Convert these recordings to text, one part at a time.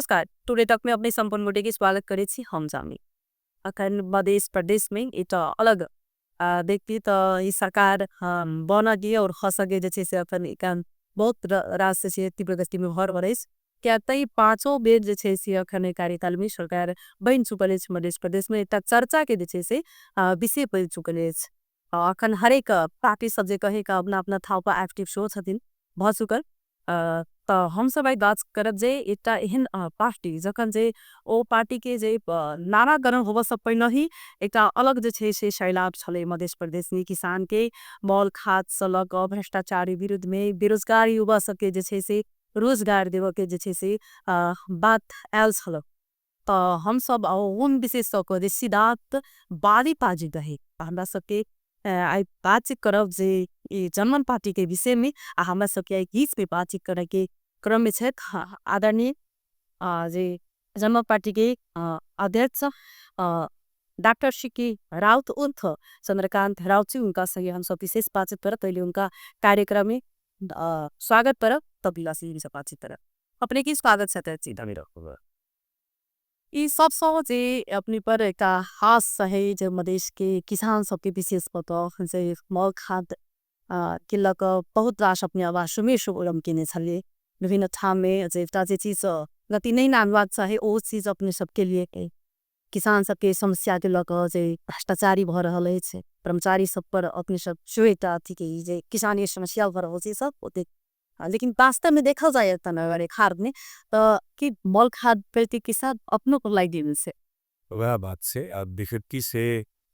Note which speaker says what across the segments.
Speaker 1: नमस्कार, टुडे टक में अपने सम्पूर्ण गोटे की स्वागत करे छी हम जामी। अखन मध्य प्रदेश में इटा अलग देखती तो ई सरकार बना गई और खसगे जैसे से अखन इकान बहुत राष्ट्र से तीव्र गति में भर भरेस क्या तई पांचों बेर जैसे से अखन कार्यकाल में सरकार बन चुकल छ मध्य प्रदेश में इतना चर्चा के जैसे से विषय पर चुकल छ। अखन हरेक पार्टी सब जे कहे का अपना अपना थाव पर एक्टिव शो छथिन भ चुकल। त हम सब बात करब जे एकटा एहन पार्टी जखन जे ओ पार्टी के जे नाराकरण होब सब पहिने ही एकटा अलग जे छै से शैलाब छले मध्य प्रदेश में किसान के मौल खाद सलक भ्रष्टाचारी विरुद्ध में बेरोजगार युवा सबके जे छै से रोजगार देव के जे छै से बात आयल छल। त हम सब उन विशेष जे सिद्धार्थ बारी पाजी गहे हमरा सबके आई बातचीत करब जे ई जनमन पार्टी के विषय में हमरा सबके आई गीत में बातचीत करे के क्रम में छे आदरणीय जे जनमन पार्टी के अध्यक्ष डॉक्टर शिकी राउत उर्फ चंद्रकांत राउत जी उनका सही हम सब विशेष बातचीत पर पहले उनका कार्यक्रम में स्वागत पर तब से बातचीत पर अपने की स्वागत है ई सब सो जे अपनी पर एक खास है जो मदेश के किसान सबके विशेष पता जे मल खाद किलक बहुत रास अपने आवाज सुमेश उलम किने छले विभिन्न ठाम में जे चीज गति नहीं नानवाद चाहे वो चीज अपने सबके लिए किसान सबके समस्या के लक जे भ्रष्टाचारी भ रहल है कर्मचारी सब पर अपने सब श्वेता थी के जे किसान ये समस्या भ रहल सब होते लेकिन वास्तव में देखा जाए तनवारे खाद में तो कि मल खाद प्रति किसान अपनों को लाई देने से
Speaker 2: वह बात से अब विकृति से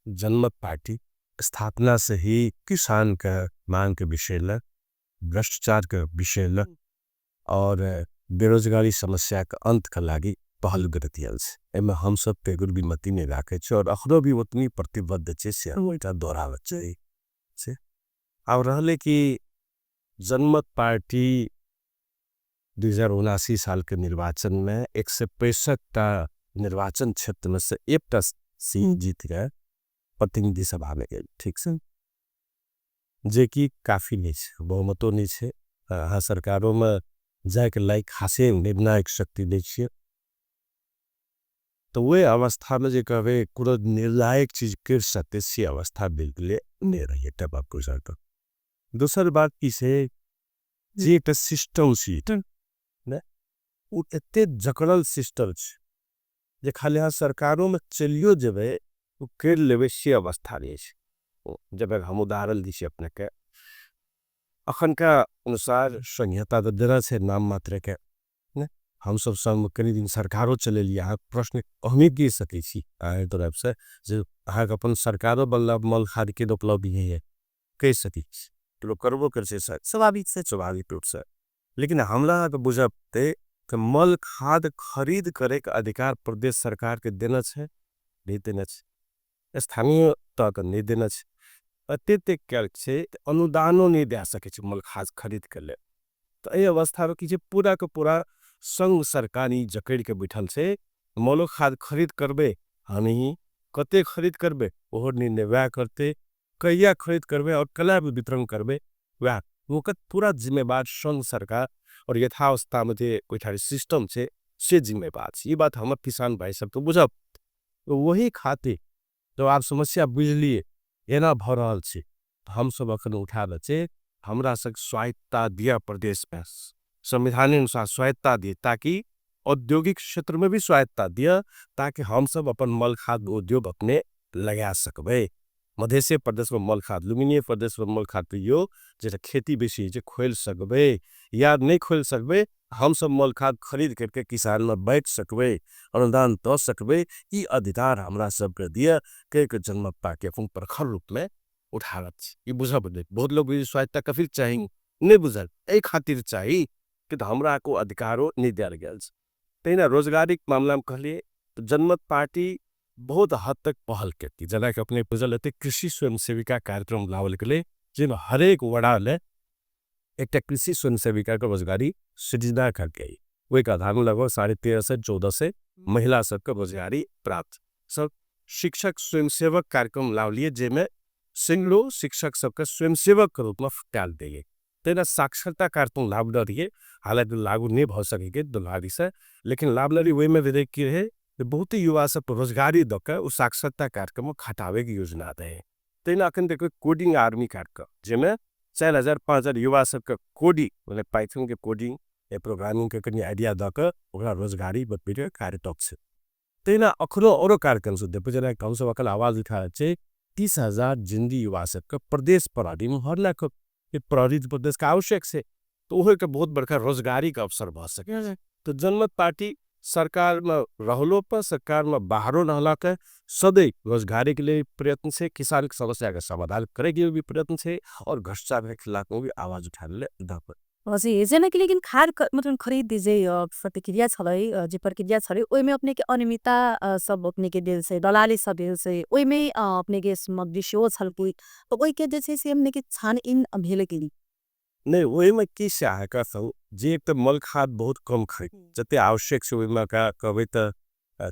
Speaker 2: जनमत पार्टी स्थापना से ही किसान का मांग के विषय ल भ्रष्टाचार का विषय ल और बेरोजगारी समस्या का अंत का लागी पहल गतियल से एमे हम सब पे गुरबीमती ने राखे छ और अखरो भी उतनी प्रतिबद्ध छे से ओइटा दोहराव छे और रहले कि जनमत पार्टी 2079 साल के निर्वाचन में 165टा निर्वाचन क्षेत्र में से एकटा सीट जीत गए प्रतिनिधि सभा में गए ठीक से जे कि काफी नहीं है बहुमतो नहीं है। हाँ सरकारों में जाके लाइक खासे निर्णायक शक्ति नहीं है तो वे अवस्था में जे कहे कुछ निर्णायक चीज कर सकते सी अवस्था बिल्कुल नहीं रही है तब आपको सकता। दूसरी बात इसे जे एक सिस्टम सीट ने वो इतने जकड़ल सिस्टम जे खाली हाँ सरकारों में चलियो जब वो कर लेवे सी अवस्था नहीं है। जब हम उदाहरण दीजिए अपने के अखन का अनुसार संहिता तो जरा से नाम मात्र के हम सब संग कई दिन सरकारों चले लिया प्रश्न हमें की सके तरफ से जो अपन सरकारों बल्ला मल खाद के उपलब्ध है कह सकी तो करबो कर से स्वाभाविक रूप से लेकिन हमला तो बुझते कि मल खाद खरीद करे का अधिकार प्रदेश सरकार के देना है नहीं देना है स्थानीय तक नहीं देना है अत्यधिक क्या अनुदानों नहीं दे सके मल खाद खरीद कर ले तो ये अवस्था में कि पूरा का पूरा संघ सरकारी जकड़ के बैठल से मलो खाद खरीद करबे हमी कते खरीद करबे वो निर्णय वह करते कहिया खरीद करबे और कला वितरण करबे वह वो पूरा जिम्मेवार संघ सरकार और यथावस्था में कोई थारी सिस्टम से जिम्मेवार ये बात हमारे किसान भाई सब तो बुझब तो वही खाते तो आप समस्या बुझ लिए एना भ रहल छे हम सब अखन उठा छे हमरा सब स्वायत्ता दिया प्रदेश में संविधान अनुसार स्वायत्ता दिए ताकि औद्योगिक क्षेत्र में भी स्वायत्ता दिया ताकि हम सब अपन मल खाद उद्योग अपने लगा सकबे। मध्य प्रदेश में मल खाद लुम्बिनी प्रदेश में मल खाद यो जैसे खेती बेसी जे खोल सकबे या नहीं खोल सकबे हम सब मल खाद खरीद करके किसान में बैठ सकबे अनुदान दे सकबे ये अधिकार हमरा सब के दिया के जनमत पार्टी अपन प्रखर रूप में उठावत ये बुझा बदे बहुत लोग स्वायत्ता का फिर चाहिए नहीं बुझल ए खातिर चाहिए कि तो हमरा को अधिकारों नहीं दिया गया तेना रोजगारी मामला में कहलिए तो जनमत पार्टी बहुत हद तक पहल करती जना कि अपने बुझल कृषि स्वयं सेविका कार्यक्रम लावल के लिए जिन हरेक वड़ा ले एक कृषि स्वयं सेविका का रोजगारी सृजना कर गई वो एक आधार में लगभग 13.5 से 14 से महिला सबका रोजगारी प्राप्त सब शिक्षक स्वयंसेवक कार्यक्रम लावलिए जेमें सिंगलो शिक्षक सबका स्वयंसेवक के रूप में डाल देंगे तेना साक्षरता कार्ड लाभ न रहिए, हालांकि लागू नहीं भ सके दुलारी से, लेकिन लाभ लरी वही में विधेयक की रहे बहुत ही युवा सब रोजगारी दक उ साक्षरता कार्यक्रम खटावे की योजना रहे। तेना अखन देखो कोडिंग आर्मी कार्यक्रम जेमे 4000-5000 युवा सबके कोडिंग मतलब पाइथन के कोडिंग या प्रोग्रामिंग के कनी आइडिया दक ओकरा रोजगारी बटबेटे कार्य टक छ। तेना अखरो औरो कार्यक्रम से देखो जना कम से वकल आवाज उठा छे 30,000 जिंदी युवा सबके प्रदेश प्रहरी में हर लाख प्रहरी प्रदेश का आवश्यक से तो वह के बहुत बड़का रोजगारी का अवसर भ सके। तो जनमत पार्टी सरकार में रहलो पर सरकार में बाहरों रहला के सदैव रोजगारी के लिए प्रयत्न से किसान की समस्या का समाधान करेगी भी प्रयत्न से और भ्रष्टाचार के खिलाफ भी आवाज उठाने ले दप।
Speaker 1: हजुर जना कि लेकिन मतलब खरीद दीजिए प्रतिक्रिया छलै जे प्रक्रिया छलै ओइ में अपने के अनियमितता सब अपने के दिल से दलाली सब दिल से ओइ में अपने के विषयो छलकी तो ओइ के जे छै से हमने के छानइन भेले के
Speaker 2: नहीं वही में की सहायता सब जे एक तो मल खाद बहुत कम खरीद जते आवश्यक से वही में का कहबे तो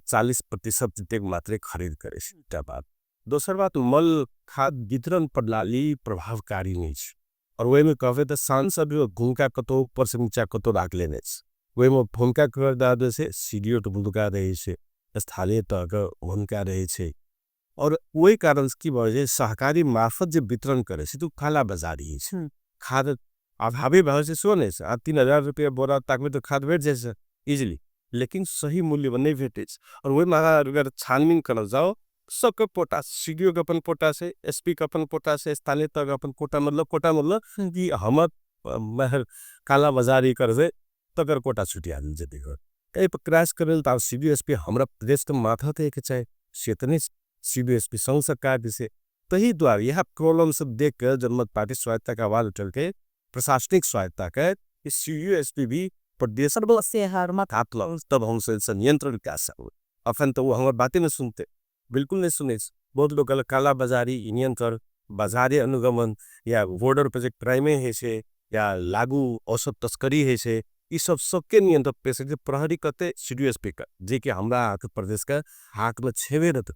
Speaker 2: 40% जते मात्रे खरीद करे छै। बात दोसर बात मल खाद वितरण प्रणाली प्रभावकारी नहीं है और वही में कहबे तो सांसद भूमिका कतो ऊपर से नीचा कतो राख लेने वही में भूमिका कर दादे से सीडीओ तो भूमिका रहे छे स्थानीय तह के भूमिका रहे छे और वही कारण की वजह सहकारी मार्फत जो वितरण करे से तो काला बाजारी है। खाद अभावी भाव से सोने से 3,000 रुपया बोरा तक में तो खाद भेट जाए इजिली लेकिन सही मूल्य में नहीं भेटे और वही मांगा अगर छानबीन कर जाओ सबके पोटा सीडीओ के अपन पोटा से एसपी के अपन पोटा से स्थानीय तक अपन कोटा मतलब कि हम महर काला बाजारी कर दे तकर कोटा छुटिया जते कई पर क्रैश करे तो सीडीओ एसपी हमरा प्रदेश के माथा थे कि चाहे क्षेत्रीय सीडीओ एसपी संघ सरकार से तही द्वारा यह प्रॉब्लम सब देख कर जनमत पार्टी स्वायत्ता का आवाज उठल के प्रशासनिक स्वायत्ता का सीडीओ एसपी भी प्रदेश से हर मत हाथ लो तब हमसे नियंत्रण क्या सब अपन तो वो हमारी बातें नहीं सुनते बिल्कुल नहीं सुने। बहुत लोग काला बाजारी नियंत्रण बाजारी अनुगमन या बॉर्डर प्रोजेक्ट क्राइम है से या लागू औसत तस्करी है से ये सब सबके नियंत्रण पे से प्रहरी करते सीडीओ एसपी का जे कि हमरा प्रदेश का हाथ में छेवे रहते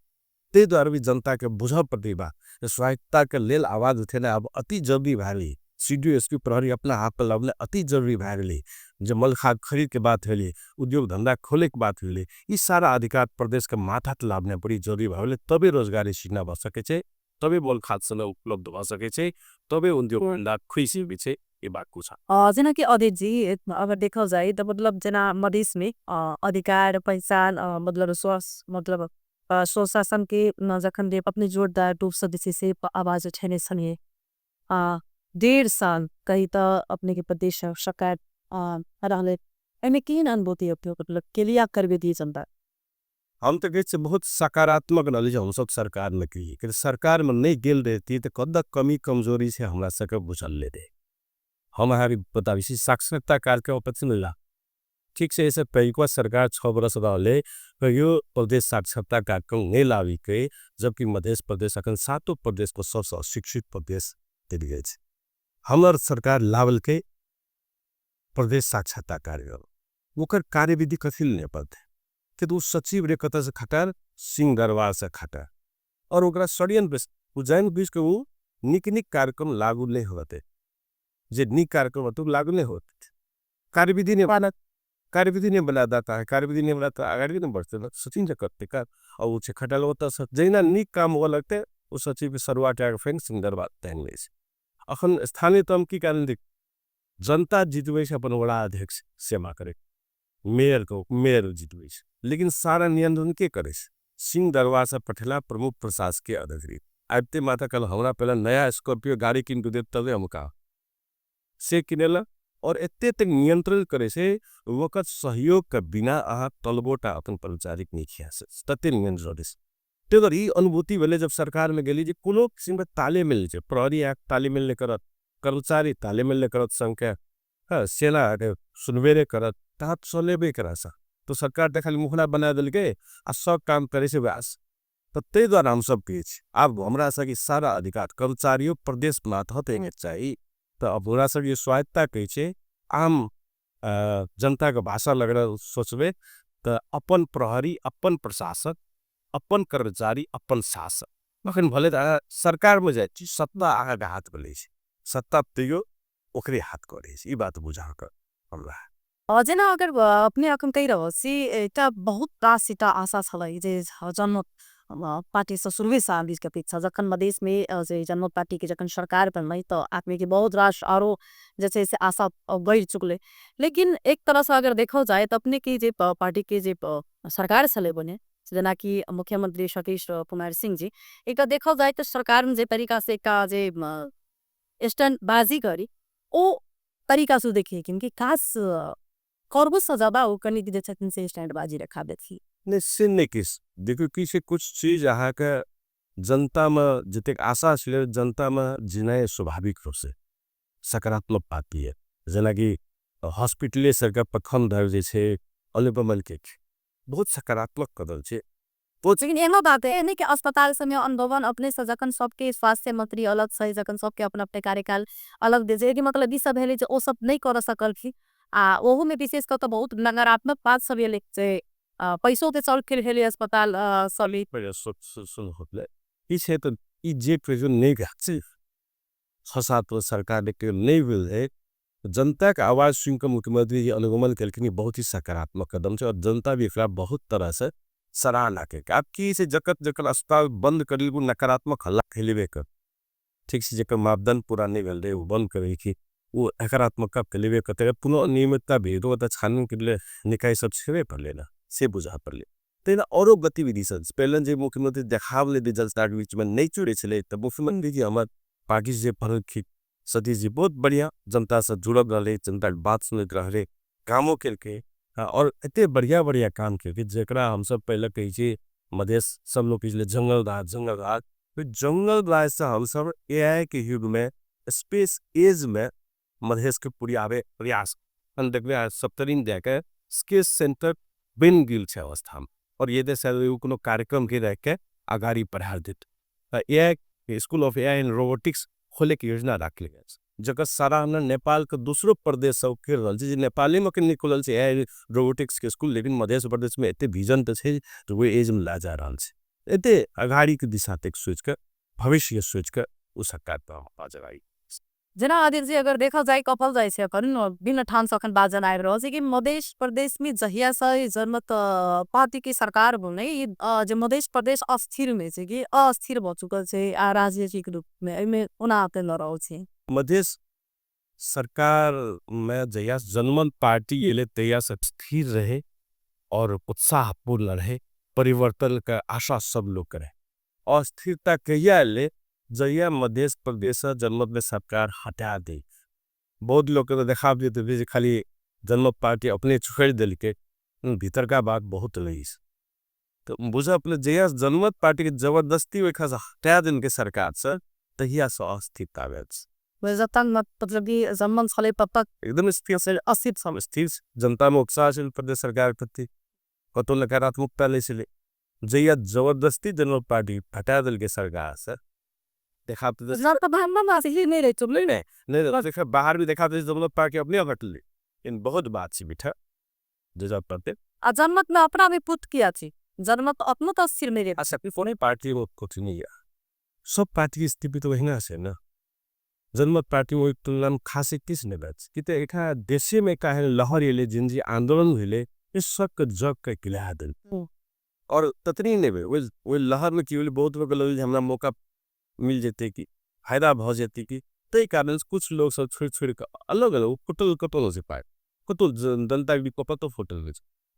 Speaker 2: ते द्वारा भी जनता के बुझ प्रतिभा स्वायत्ता के लेल आवाज उठेना अब अति जरूरी भाली सीडीओ एसपी प्रहरी अपना हाथ पर लावले अति जरूरी भाली जब मल खाद खरीद के बात है उद्योग धंधा खोले के बात है ये सारा अधिकार प्रदेश के माथा लाभने बड़ी जरूरी भावले तबे रोजगारी सीना भ सके तबे मल खाद सन उपलब्ध भ सके तबे उद्योग धंधा खुशी भी छे ये बात कुछ
Speaker 1: जना कि अध्यक्ष जी अगर देखा जाए तो मतलब जना मधेश में अधिकार पहचान मतलब मतलब स्वशासन के जखन दे अपने जोरदार रूप से आवाज उठेने छने 1.5 साल कहीं तो अपने के प्रदेश सरकार रहले एमे केन अनुभूति मतलब केलिया करबे दिए जनता
Speaker 2: हम तो कहते बहुत सकारात्मक नॉलेज हम सब सरकार में की कि सरकार में नहीं गेल रहती तो कद कमी कमजोरी से हमरा सके बुझल ले दे हमारी बताबी साक्षरता कार्यक्रम पछि मिला ठीक से ऐसे पहले सरकार 6 वर्ष रहे यो प्रदेश साक्षरता कार्यक्रम नहीं लावी के जबकि मध्य प्रदेश अखन 7 प्रदेश को सबसे अशिक्षित प्रदेश दिल गए हमार सरकार लावल के प्रदेश साक्षरता कार्यक्रम वो कार्यविधि कथी लेने पड़ते कि तो सचिव रे कत से खटार सिंह दरबार से खटा और ओकरा षड्यंत्र उज्जैन बीच के वो निक कार्यक्रम लागू नहीं होते जे निक कार्यक्रम तो लागू नहीं होते कार्यविधि नहीं बना जाता है कार्यविधि नहीं बनाता आगे नहीं बढ़ते सचिन से करते कर और वो खटाल होता जैना निक काम हुआ लगते वो सचिव की शुरुआत फेंक सिंह दरबार तहन ले अखन स्थानीय तम की कारण देख जनता जितवे से अपन बड़ा अध्यक्ष सेवा करे मेयर जितवे लेकिन सारा नियंत्रण के करे सिंह दरबार से पठेला प्रमुख प्रशासकीय अधिकारी आबते माता कल हमरा पहला नया स्कॉर्पियो गाड़ी किन दे तबे हम का से किनेला और एते तक नियंत्रण करे से वक्त सहयोग के बिना आ तलबोटा अपन परिचारिक नहीं किया से तते नियंत्रण तेगर ई अनुभूति भेले जब सरकार में गेली जे कोनो किसिम के तालमेल छै प्रहरी एक्ट तालमेल ने करत कर्मचारी तालमेल ने करत संख्या सेना सुनवेरे करत तात चलेबे करासा तो सरकार त खाली मुखला बना देल के आ सब काम करे से व्यास तो ते द्वारा हम सब के अब हमरा सके सारा अधिकार कर्मचारियों प्रदेश मातहत हेने चाहिए तो अब हमरा सके स्वायत्ता कहे छे आम जनता के भाषा लगरा सोचबे तो अपन प्रहरी अपन प्रशासक अपन कर्मचारी अपन शासक अखन भले सरकार में जाए सत्ता आगा हाथ में ले सत्ता त्यो ओकरे हाथ करे ई बात बुझा कर हमरा
Speaker 1: जेना अगर अपने अखन कहि रहल छी एकटा बहुत रास एकटा आशा छलै जे जनमत पार्टी से शुरुए से आबि के अपेक्षा जखन मधेश में जे जनमत पार्टी के जखन सरकार बनलै तो आदमी के बहुत रास आरो जे छै से आशा बढ़ चुकले। लेकिन एक तरह से अगर देखल जाए तो अपने के जे पार्टी के जे सरकार छलै बने जेना कि मुख्यमंत्री सतीश कुमार सिंह जी एक देखल जाए तो सरकार में जे तरीका से एक जे स्टैंड बाजी करी ओ तरीका से देखिए क्योंकि खास कर्ब से ज्यादा वो कनी जे छथिन से स्टैंड बाजी रखा देती
Speaker 2: निश्चित नहीं किस देखो कि से कुछ चीज अहाँ के जनता में जतेक आशा छे जनता में जिनाय स्वाभाविक रूप से सकारात्मक बात है जेना कि हॉस्पिटले सरकार प्रखंड धर जे छे अनुपमल के बहुत सकारात्मक कदम छे।
Speaker 1: लेकिन एनो बात है नहीं कि अस्पताल समय अनुभवन अपने से जखन सबके स्वास्थ्य मंत्री अलग से जखन सबके अपन अपने कार्यकाल अलग दे जे कि मतलब ई सब भेले जे ओ सब नहीं कर सकल थी ओहू में विशेष कर तो बहुत नकारात्मक बात सब ये जे पैसों के चल के हेले अस्पताल सभी
Speaker 2: पहले सुन होतले ई से तो ई जे प्रयोजन नहीं गछे खसात सरकार ने के नहीं मिल है जनता का आवाज सुनकर मुख्यमंत्री जी अनुगमन करके बहुत ही सकारात्मक कदम है और जनता भी एकरा बहुत तरह से सराहना के आपकी से जकत जकत अस्पताल बंद कर वो नकारात्मक हल्ला खेलेबे कर ठीक से जकर मापदंड पूरा नहीं भेल रहे वो बंद करे कि वो नकारात्मक खेलेबे करते पुनः नियमितता भेदो तो छानने के लिए निकाय सब छेबे पर लेना से बुझा पर ले तेना औरो गतिविधि सब पहले जे मुख्यमंत्री देखावले दे जनता के बीच में नहीं चुरे छले तब मुख्यमंत्री जी हमार पार्टी से परीक्षित सतीश जी बहुत बढ़िया जनता से जुड़ल रहे जनता के बात सुनत रहे कामों करके और इतने बढ़िया बढ़िया काम करके जरा हम सब पहले कही छे मधेश सब लोग पिछले जंगल राज जंगल राज से हम सब एआई के युग में स्पेस एज में मधेश के पूरी आवे प्रयास देखबे सप्तरीन देके स्पेस सेंटर बन गेल छे अवस्था में और ये देश कोनो कार्यक्रम के रह के आगाड़ी बढ़ा देत AI school of AI and robotics खोले के योजना रखल गए जगह सारा हमने नेपाल के दूसरो प्रदेश सब कर रहा है नेपाली में नहीं खुलल एआई रोबोटिक्स के स्कूल लेकिन मध्य प्रदेश में एते विजन तो है तो वो एज में ला जा रहा है एते अगाड़ी के दिशा तक सोच कर भविष्य सोच कर उस सरकार पर जगाई
Speaker 1: जना आदिल जी अगर देखा जाए कपल जाए से अखन बिन ठान सखन बाजन आएर रह कि मध्य प्रदेश में जहिया से जनमत पार्टी की सरकार बने जो मध्य प्रदेश अस्थिर में से कि अस्थिर भ चुकल छे राजनीतिक रूप में एमे उना आते न रहो छे
Speaker 2: मध्य सरकार में जहिया जनमत पार्टी एले तहिया से स्थिर रहे और उत्साहपूर्ण रहे परिवर्तन का आशा सब लोग करे अस्थिरता कहिया ले जहिया मध्य प्रदेश जनमत में सरकार हटा दे बहुत लोग तो देखा देते खाली जनमत पार्टी अपने छोड़ दिल के भीतर का बात बहुत रही तो बुझा अपने जहिया जनमत पार्टी के जबरदस्ती वैखा से हटा दिन के सरकार से तहिया से अस्थिरता
Speaker 1: मतलब कि जमन छले तब तक
Speaker 2: एकदम स्थिर जनता में उत्साह से प्रदेश सरकार प्रति कतो नकारात्मकता ले चले जहिया जबरदस्ती जनमत पार्टी हटा दिल के सरकार से देखा देखा बाहर भी देखा जनमत पार्टी अपने हट ली इन बहुत बात सी बिठा
Speaker 1: जनमत में अपना भी पुट किया थी जनमत अपना तो स्थिर में
Speaker 2: फोन पार्टी वो कुछ नहीं है सब पार्टी की स्थिति तो वही ना से ना जनमत पार्टी वो तुलना में खास किस ने बात कि एक देश में का है लहर ये जिन जी आंदोलन हुए इस सब जग का किला दिल और ततनी नहीं वो लहर में की बहुत हमारा मौका मिल जाते कि फायदा भ जाती कि तय कारण कुछ लोग सब छोड़ कर अलग अलग कटल से पाए कतल जनता भी कपतो फोटल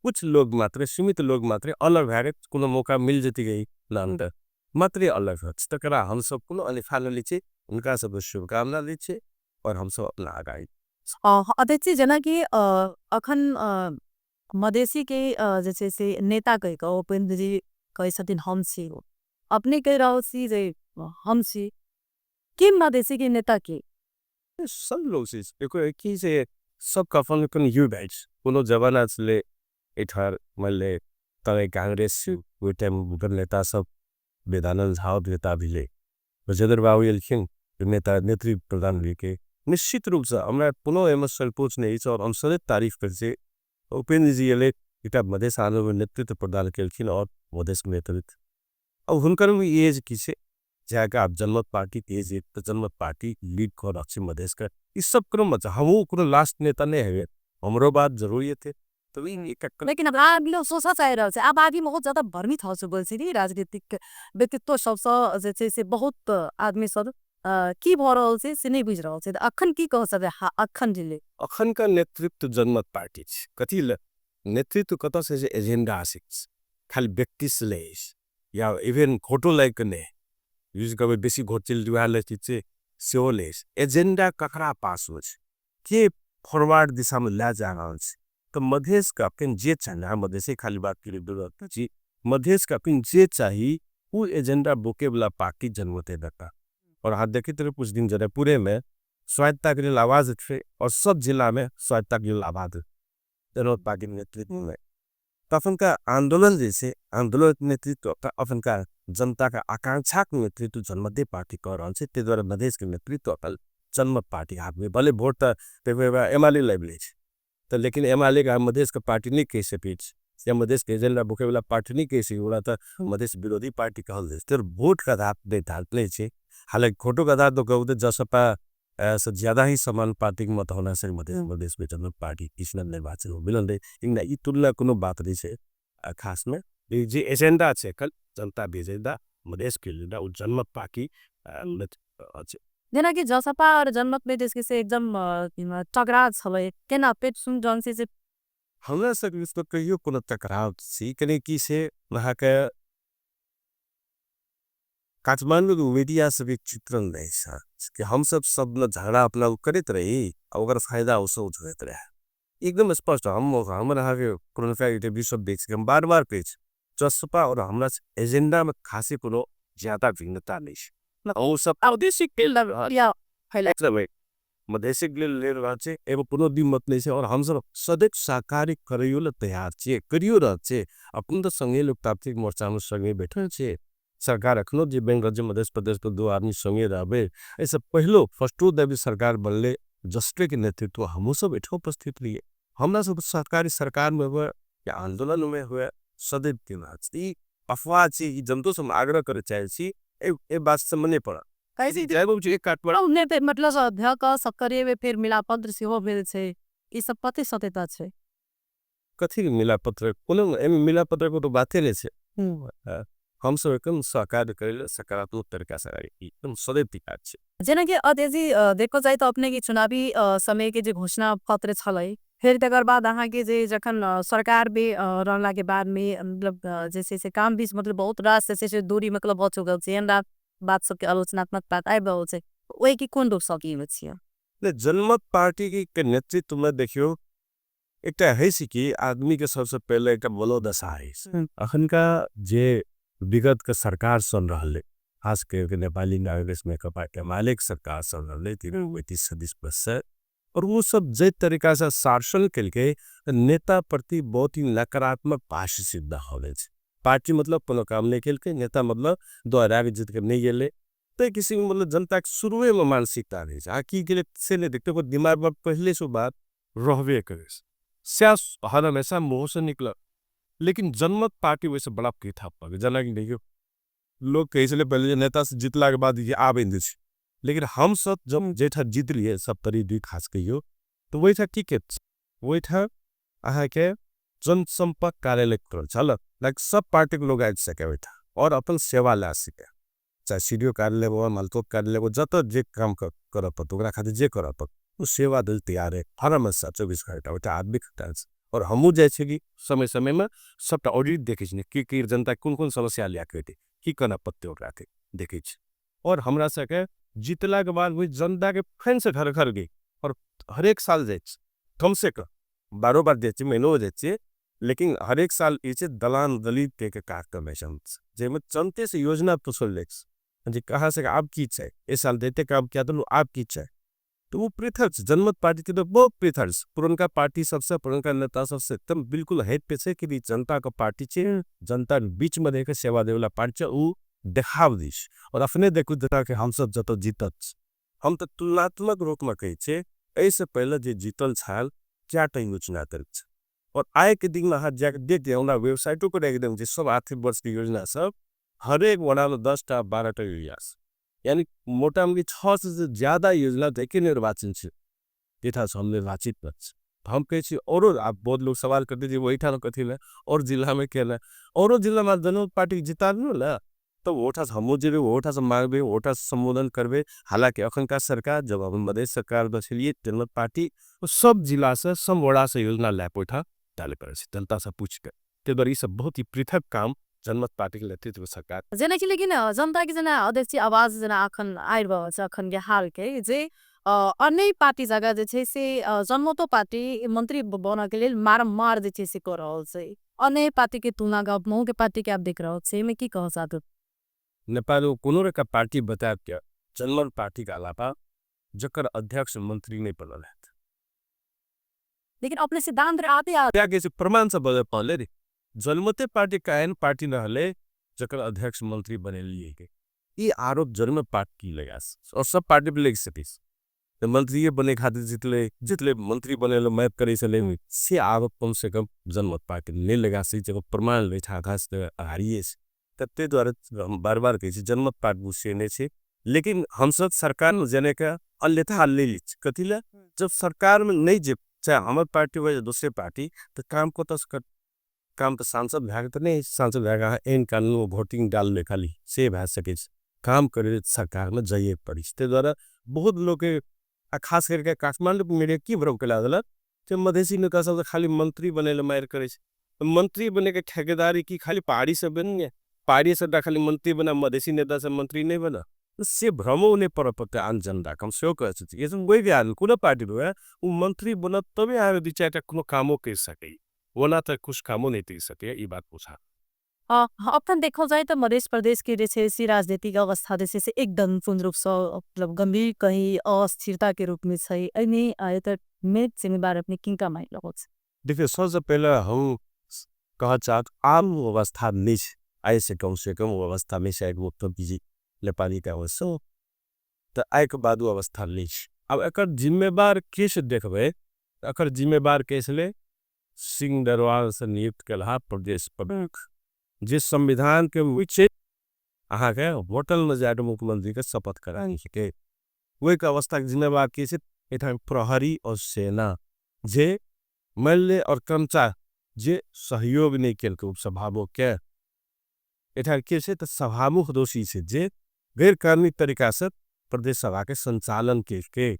Speaker 2: कुछ लोग मात्र सीमित लोग मात्र अलग भए कोनो मौका मिल जाती गई लांदर मात्र अलग तकरा हम सब कोनो अलिफाल लीचे उनका सब शुभकामना लीचे और हम सब अपना आगाई
Speaker 1: अध्यक्ष जना कि अखन मधेसी के जैसे से नेता कह का उपेंद्र जी कह सथिन हम छी अपने कह रहा सी जे हम छी कि मधेसी के नेता के
Speaker 2: सब लोग से की से सब कफन कन यू बैच कोनो जमाना चले इधर मल्ले तले कांग्रेस वो टाइम मुगल नेता सब वेदानंद झाव नेता भी ले बजेंद्र बाबू एलखिन नेता नेतृत्व प्रदान हुए के निश्चित रूप से हमारा पुनः एमएसएल पूछने और हम सदैव तारीफ कर से उपेंद्र जी एले इटा मधेश आंदोलन में नेतृत्व प्रदान केलखिन और मधेश में नेतृत्व अब हुनकर भी एज की से जहाँ आप जनमत पार्टी तेज एक तो जनमत पार्टी लीड कर अच्छी मधेश का इस सब क्रम में हम कुरो लास्ट नेता नहीं है हमरो बात जरूरी थे तो
Speaker 1: लेकिन अब आदमीले सोचा चाहिरहेको छ अब आदमी बहुत ज्यादा भ्रमित हो चुकल छ नि राजनीतिक व्यक्तित्व सबसँ जे छै से बहुत आदमी सब की भ रहल छै से नहीं बुझ रहल छै अखन की कह सकते अखन जिले
Speaker 2: अखन का नेतृत्व जनमत पार्टी कथी नेतृत्व कत से एजेंडा आसिक खाली व्यक्ति से या इवन घोटो लाइक ने यूज कभी बेसी घोट चिल जुहाले चिचे सेओलेस एजेंडा ककरा पास हो के फॉरवर्ड दिशा में ला जा रहल छै तो मधेश का अपन जे चाहिए मधेश खाली बात के लिए जी मधेश का अपन जे चाहिए वो एजेंडा बोके वाला पार्टी जनमते देता और हाथ देखे तो कुछ दिन जरा पूरे में स्वायत्ता के लिए आवाज उठे और सब जिला में स्वायत्ता के लिए आवाज जनमत पार्टी नेतृत्व में तफन का आंदोलन जैसे आंदोलन नेतृत्व अपन का जनता का आकांक्षा के नेतृत्व जनमत पार्टी कर रहा है द्वारा मधेश के नेतृत्व जनमत पार्टी हाथ में भले वोट एमआलए लाइव तो लेकिन एमआलए का मधेश का पार्टी नहीं कैसे पीछ या मधेश के एजेंडा बुके वाला पार्टी नहीं कैसे हो था मधेश विरोधी पार्टी कहल तो वोट का आधार निर्धारित है हालांकि खोटो का आधार तो कहते जसपा ज्यादा ही समानुपातिक मत होना से मधेश में जनमत पार्टी कृष्ण निर्वाचन हो मिलन इनका ये तुलना कोनो बात नहीं है खास में जे एजेंडा है कल जनता एजेंडा मधेश के लिए जनमत पार्टी
Speaker 1: जेनाकि जसपा और जनमत में देश से एकदम टकराव छ केना पेट सुन जन से
Speaker 2: हमरा सब इसको कहियो कोनो टकराव सी कने की से वहां का काठमांडू मीडिया से भी चित्रण नहीं सा कि हम सब न झगड़ा अपना करते रही अगर फायदा उससे उठते रहे एकदम स्पष्ट हम हमारा के विश्व देख हम बार बार पेज जसपा और हमरा एजेंडा में खासी कोनो ज्यादा भिन्नता नहीं और सब मधेसिक ले रहा छे एवं पुनः दिमत नहीं और हम सब सदैव सहकारी करियो ल तैयार छे करियो रह छे अपन तो संगे लोकतांत्रिक मोर्चा में संगे बैठे छे सरकार अखनो जे बैंक राज्य मध्य प्रदेश को 2 आदमी संगे रहबे ऐसे पहलो फर्स्टो देवी सरकार बनले जस्टे के नेतृत्व हम सब बैठो उपस्थित रहिए हमरा सब सहकारी सरकार में हुए या आंदोलन में हुए सदैव के बात अफवाह छे जनतो से आग्रह करे चाहे छी ए बात से मने पड़ा कैसे जयबाबू जी एक काट पड़ा
Speaker 1: उन्हें ते मतलब अध्यक्ष सक्रिय में फिर मिलापत्र सेहो भेल छे ई सब पते सत्यता छे
Speaker 2: कथी मिलापत्र कोनो एमे मिलापत्र को तो बाते नहीं छे हम सब एकदम सहकार करे सकारात्मक तरीका से एकदम सदैव टिकाट छे
Speaker 1: जेना कि अध्यजी देखो जाए तो अपने की चुनावी समय के जे घोषणा पत्र छलै फिर तकर बाद अहाँ के जे जखन सरकार में रहला के बाद में मतलब जैसे से काम बीच मतलब बहुत रास से दूरी मतलब हो चुकल छे एंड बात सबके आलोचनात्मक बात आबि रहल छै ओहि की कोन रूप सकी में छियै
Speaker 2: ने जनमत पार्टी के नेतृत्व में देखियो एकटा है कि आदमी के सबसे पहले एक बलोदशा है अखन का जे विगत का सरकार सन रहले खास करके नेपाली कांग्रेस में कपाटे मालिक सरकार सन रहले 335 सदस्य और वो सब जे तरीका से शासन के नेता प्रति बहुत ही नकारात्मक भाषा सिद्ध होले पार्टी मतलब कोनो काम नहीं के नेता मतलब दोहरा के जीत कर नहीं गेले तो किसी में मतलब जनता के शुरू में मानसिकता नहीं है की के से नहीं देखते दिमाग में पहले से बात रहबे करे स्यास हर हमेशा मुँह से निकला लेकिन जनमत पार्टी वैसे बड़ा पीठा पा जना कि देखियो लोग कैसे पहले नेता से जीतला के बाद ये आबे लेकिन हम सब जब जेठा जीत लिए सब तरी दुई खास कहियो तो वही था टिकट वही था अहाँ के जनसंपर्क कार्यालय चल लाइक सब पार्टी के लोग आ सके बैठा और अपन सेवा ला सके चाहे सीडीओ कार्यालय हो मालतोक कार्यालय हो जत जे काम कर पत खातिर जे कर पत वो सेवा दिल तैयार है हर हमेशा 24 घंटा वैसे आदमी खटा और हमू जाए कि समय समय में सबटा ऑडिट देखे कि जनता कौन कौन समस्या लिया के की करना पत्ते ओकरा देखे और हमरा सके जीतला के बाद वही जनता के फैन से घर घर गई और हर एक साल जाए कम से कम 12 बार जाए महीनों जाए लेकिन हर एक साल ये दलान दलित के कार्यक्रम जेमें जनते से योजना पूछल जी कहाँ से आप की चाहे इस साल देते काम किया तो आप की चाहे तो वो पृथक जनमत पार्टी के तो बहुत पृथक पुरनका पार्टी सबसे पुरनका नेता सबसे एकदम बिल्कुल हेड पे से कि जनता का पार्टी छे जनता बीच में देखे सेवा देवला पार्टी वो देखाव दिश और अपने देखो जनता के हम सब जतो जीतत हम तो तुलनात्मक रूप में कही छे ऐसे पहले जो जीतल छाल क्या टाइम योजना तरीक और आए के दिन में हाथ जाकर देख दिया वेबसाइटों को देख दें सब आर्थिक वर्ष की योजना सब हरेक वडा में 10टा 12टा एरिया यानी मोटामोटी 6 से ज्यादा योजना देखे निर्वाचन से यथा हम निर्वाचित बच हम कहे छी और आप बहुत लोग सवाल करते जी वही ठान कथी ले और जिला में केला और जिला में जनता पार्टी जिता ना तो वोटा हम जेबे वोटा से मांगबे वोटा संबोधन करबे। हालांकि अखन का सरकार जब हम मधेश सरकार बचलिए जनता पार्टी सब जिला से सब वड़ा से योजना लै पैठा डाले कर जनता से पूछ के ते बार सब बहुत ही पृथक काम जनमत पार्टी के नेतृत्व सरकार
Speaker 1: जेना कि लेकिन जनता के जना अध्यक्ष आवाज जना अखन आइरह छ अखन के हाल के जे अन्य पार्टी जगह जे छै से जनमतो पार्टी मंत्री बना के लिए मारमार जे छै से कर रहल छै अन्य पार्टी के तुलना का महू के पार्टी के आप देख रहल छै में की कह साथ
Speaker 2: नेपाल कोनो का पार्टी बता के जनमत पार्टी का अलावा जकर अध्यक्ष मंत्री नहीं बनल है
Speaker 1: लेकिन अपने सिद्धांत आते
Speaker 2: क्या के प्रमाण से बदल पहले रे जनमते पार्टी का एन पार्टी न हले जकर अध्यक्ष मंत्री बने लिए के ये आरोप जनमत पार्टी लगा और सब पार्टी पे लग सतीस तो मंत्री बने खातिर जितले मंत्री बने लो मैप करे से आरोप कम से कम जनमत पार्टी ने लगा से जब प्रमाण ले घास हारिए तत्ते द्वारा हम बार बार कहे जनमत पार्टी बुझे छे लेकिन हम सब सरकार में जने का अन्यथा ले ली कथिला जब सरकार में नहीं जे चाहे हमारे पार्टी हो या दूसरे पार्टी तो काम को तो काम तो सांसद भाग तो नहीं सांसद भाग इन कानून वोटिंग डाल ले खाली से भाग सके काम करे सरकार में जाइए पड़ी द्वारा बहुत लोग खास करके काठमांडू मीडिया की भ्रम कला दिल जब मधेसी नेता सब खाली मंत्री बने मार करे मंत्री बने के ठेकेदारी की खाली पहाड़ी से बन गया पहाड़ी से खाली मंत्री बना मधेसी नेता से मंत्री नहीं बना से भ्रम उन्हें पर पत्ते आन जनता कम से ये सब वही भी कुछ पार्टी है वो मंत्री बना तभी आए दो चार कोनो कामों कर सके वना तक कुछ कामों नहीं कर सके ये बात पूछा
Speaker 1: अपन देखो जाए तो मध्य प्रदेश के जैसे राजनीतिक अवस्था जैसे से एकदम पूर्ण रूप से मतलब गंभीर कहीं अस्थिरता के रूप में मेरे जिम्मेदार अपने किंका माइल लगो
Speaker 2: देखिए सबसे पहले हम कह चाह आम अवस्था नहीं आए से कम अवस्था में शायद वो तो बीजी नेपाली का हो तो आय के बाद अवस्था नहीं अब एक जिम्मेवार केस देखबे अकर जिम्मेवार केस ले सिंह दरबार से नियुक्त कला प्रदेश प्रमुख जिस संविधान के विचे अहाँ के होटल में जाकर मुख्यमंत्री के शपथ करानी के वही का अवस्था जिम्मेवार केस प्रहरी और सेना जे मल्य और कर्मचारी जे सहयोग नहीं किया सभामुख के इधर कैसे तो सभामुख दोषी से जे गैर कानूनी तरीका से प्रदेश सभा के संचालन के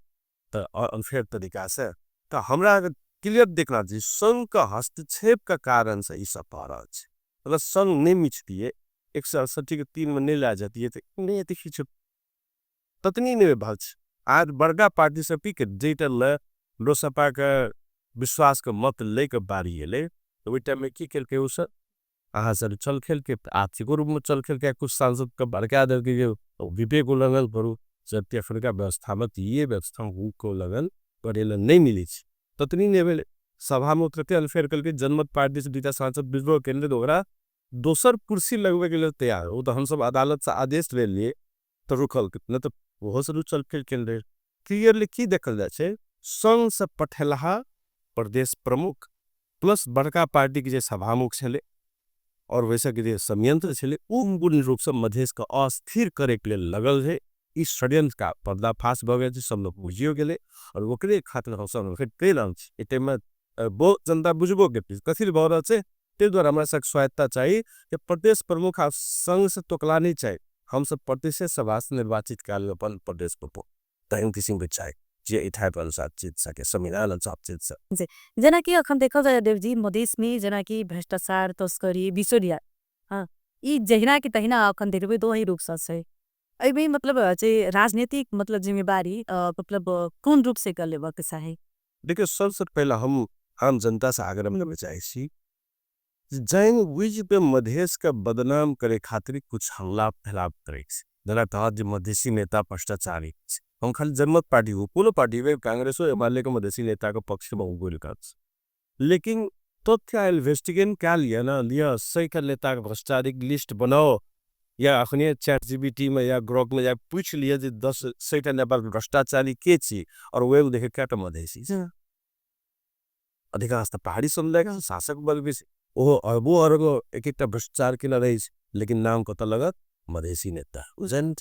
Speaker 2: तो अनफेयर तरीका से तो हमरा क्लियर देखना चाहिए संघ का हस्तक्षेप का कारण से सब पा रहा है अगर संघ नहीं मिचती है 168 के 3 में नहीं ला जाती है तो नहीं देखी ततनी नहीं भाज आज बड़का पार्टी से पी के जेटल लोसपा का विश्वास का मत लेकर बारी ले तो वही टाइम में की खेल के उस हाँ सर चल खेल के आर्थिक रूप में चल खेल के कुछ सांसद का बड़का दल के विवेक उल्लंघन करूँ जबकि अफ्रीका व्यवस्था में ये व्यवस्था को उल्लंघन करेला नहीं मिली ततनी ने सभा में उतरते अनफेयर करके जनमत पार्टी से दूसरा सांसद विद्रोह केंद्र दोहरा दोसर कुर्सी लगवे के लिए तैयार हो तो हम सब अदालत से आदेश ले लिए तो रुकल न तो वो सब चल खेल केंद्र क्लियरली की देखल जाए संघ से पठेलहा प्रदेश प्रमुख प्लस बड़का पार्टी के सभामुख छे और वैसा के संयंत्र छे पूर्ण रूप से मधेश का अस्थिर करे के लिए लगल है इस षड्यंत्र का पर्दाफाश भ गए सब लोग बुझियो गेले और ओकरे खातिर हम सब फिर कैल बहुत जनता बुझबो के कथी भ रहा है ते द्वारा हमारा सब स्वायत्ता चाहिए कि प्रदेश प्रमुख संघ से तोकला नहीं चाहिए हम सब प्रदेश सभा से निर्वाचित काल अपन प्रदेश प्रमुख तहन किसिम के चाहिए जे इठाए पर अनुसार जीत सके संविधान अनुसार जीत सके
Speaker 1: जना कि अखन देखल जाए देवजी मधेश में जना कि भ्रष्टाचार तस्करी बिसोरिया हाँ ये जहिना कि तहिना अखन देखबे दो ही रूप से अभी मतलब राजनीतिक मतलब जिम्मेवारी मतलब कौन रूप से कर लेवा के चाहे
Speaker 2: देखिए सबसे पहला हम आम जनता से आग्रह में चाहे जैन विज पे मधेश का बदनाम करे खातिर कुछ हमला फैलाव करे जना कहा जो मधेसी नेता भ्रष्टाचारी हम खाली जनमत पार्टी हो पूर्ण पार्टी वे कांग्रेस हो एमएलए को मधेसी नेता का पक्ष में बोल कर लेकिन तथ्य इन्वेस्टिगेट क्या लिया ना लिया सही का नेता का भ्रष्टाचारी लिस्ट बनाओ या अखने ChatGPT में या ग्रोक में जाए पूछ लिया जो 10 सही नेपाल भ्रष्टाचारी के छी और वे देखे क्या तो मधेसी अधिकांश तो पहाड़ी सुन लेगा शासक बल भी वो एक भ्रष्टाचार के न रही लेकिन नाम कत लगत मधेसी नेता उजन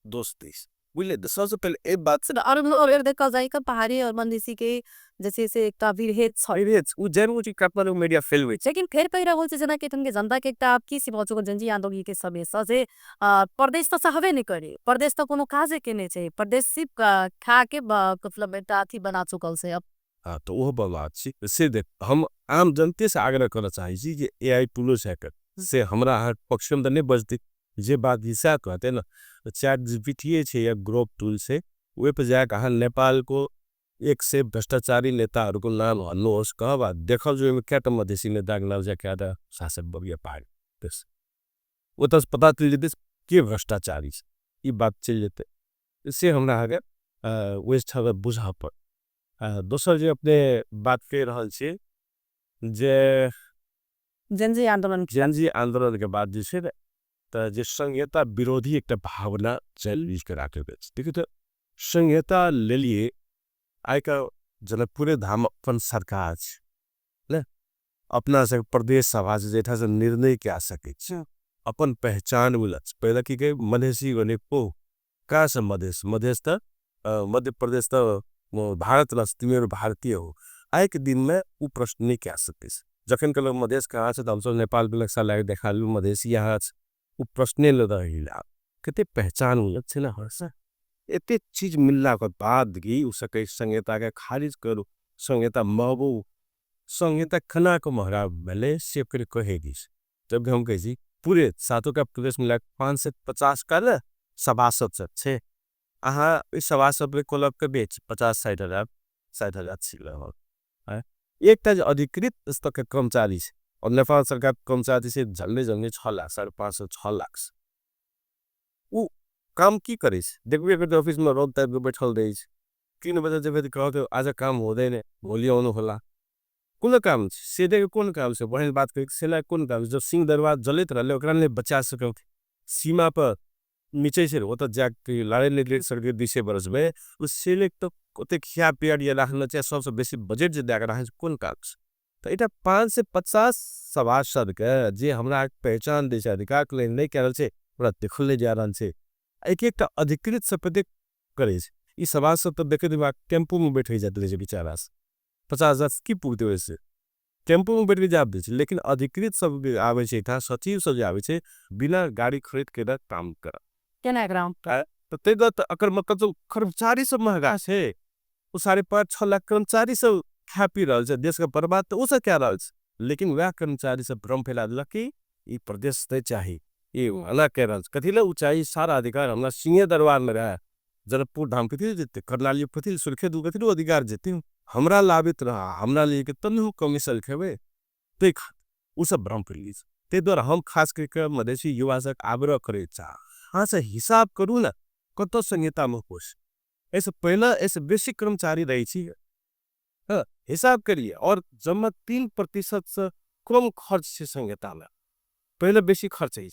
Speaker 2: दोस्त देश बुझले। तो सबसे पहले एक बात
Speaker 1: सर और देखा जाए का पहाड़ी और मंदिसी के जैसे से एक विरहेत छ
Speaker 2: उजन वो जी काटमा मीडिया फेल हुई
Speaker 1: लेकिन फेर पहिरा हो जना के तुमके जनता के एकटा की सिमचो जनजी आंदोलन के समय से प्रदेश तो हवे नहीं करे प्रदेश तो कोनो काजे के नहीं चाहिए प्रदेश सिर्फ खा के मतलब एकटा अथी बना चुकल से अब।
Speaker 2: हाँ तो वह बात से देख हम आम जनते से आग्रह करना चाहिए कि AI टूल्स हैकर से हमरा हर पक्ष में नहीं बजती जे बात हिस्सा कहते हैं ना चैट GPT छे या ग्रोप टूल से वे पर जाए कहा नेपाल को एक से भ्रष्टाचारी नेताहरूको नाम भन्नुहोस् कहाँ देखल जो क्या तो मधेसी नेता के नाम क्या था शासक बबिया पाहाड़ त्यस वो तो पता चल जेते के भ्रष्टाचारी ये बात चल जेते इससे हमरा आगे वेस्ट हवे बुझा पर दोसर जे अपने बात कर रहल छे जे
Speaker 1: जनजी
Speaker 2: आंदोलन के बाद जे छे त जे संहिता विरोधी एक भावना चल बीच के राखे ठीक है। तो संहिता ले लिए आय का जनकपुरे धाम अपन सरकार ले अपना से प्रदेश सभा से जेठा से निर्णय क्या सके अपन पहचान बुलच पहला की के मधेसी गने को का से मधेश त मध्य प्रदेश त भारत राष्ट्रीय भारतीय हो आय के दिन में वो प्रश्न नहीं क्या सके जखन कल मधेश कहाँ से हम नेपाल में लक्षा लागे देखा लू मधेसी यहाँ वो प्रश्न रहा कते पहचान मिलत छे ना हर्ष एते चीज मिलला के बाद की उ सके संहिता के खारिज करू संहिता महबू संहिता खना को महरा भले से कर कहेगी जब हम कही पूरे सातों का प्रदेश मिला 550 का सभासद छे आहा इस सभासद में कोलब के बेच 50-60 हजार छिल एक अधिकृत स्तर के कर्मचारी और नेपाल सरकार कर्मचारी से झल्ने 6 लाख 5.5 6 लाख वो काम की करे देखबे करते ऑफिस में रोज टाइप बैठल रही 3 बजे जब कहते आज काम होदैन भोलि आउनु होला कुन काम सीधे कौन काम से बहन बात कर सेला कौन काम जब सिंह दरबार जलित रहले ओकरा ने बचा सके सीमा पर नीचे से वो तो जाग लड़ाई निकले सरकार 20 वर्ष में उस सिलेक्ट तो कोते खिया पेड़ या राखना चाहिए सबसे बेसी बजट जे देख रहा है कौन काम तो इटा 5 से 50 सभासद के जे हमरा पहचान दे अधिकार के नहीं करल छे पूरा देखले जा रहल छे एक एक अधिकृत से प्रत्येक करे ई सभासद तो देखे दिमाग टेम्पो में बैठ जाते रहे बेचारा 50,000 की पूछते वैसे टेम्पो में बैठ के जाब दे लेकिन अधिकृत सब आवे छे था सचिव सब आवे छे बिना गाड़ी खरीद के काम कर
Speaker 1: केना ग्राम
Speaker 2: तो ते अकर मतलब जो कर्मचारी सब महंगा छे वो 5.5-6 लाख कर्मचारी सब खा पी रहल छे देश का बर्बाद तो उसे क्या रहल छे लेकिन वह कर्मचारी सब भ्रम फैला दिलक कि ई प्रदेश ते चाहिए ये वाला कह रहल कथी ले ऊंचाई सारा अधिकार हमरा सिंह दरबार में रहा जनकपुर धाम कथी जेते करनाली कथी सुरखे दू कथी अधिकार जेते हमरा लाभित रहा हमरा लिए के तन्हु कमीशन खेबे ते उ सब भ्रम फैली ते द्वारा हम खास करके मधेसी युवा से आग्रह करे चा हाँ से हिसाब करू ना कत संहिता में खुश ऐसे पहला ऐसे बेसिक कर्मचारी रही छी हिसाब करिए और जम्मा 3% से कम खर्च से संहिता में पहले बेसी खर्च है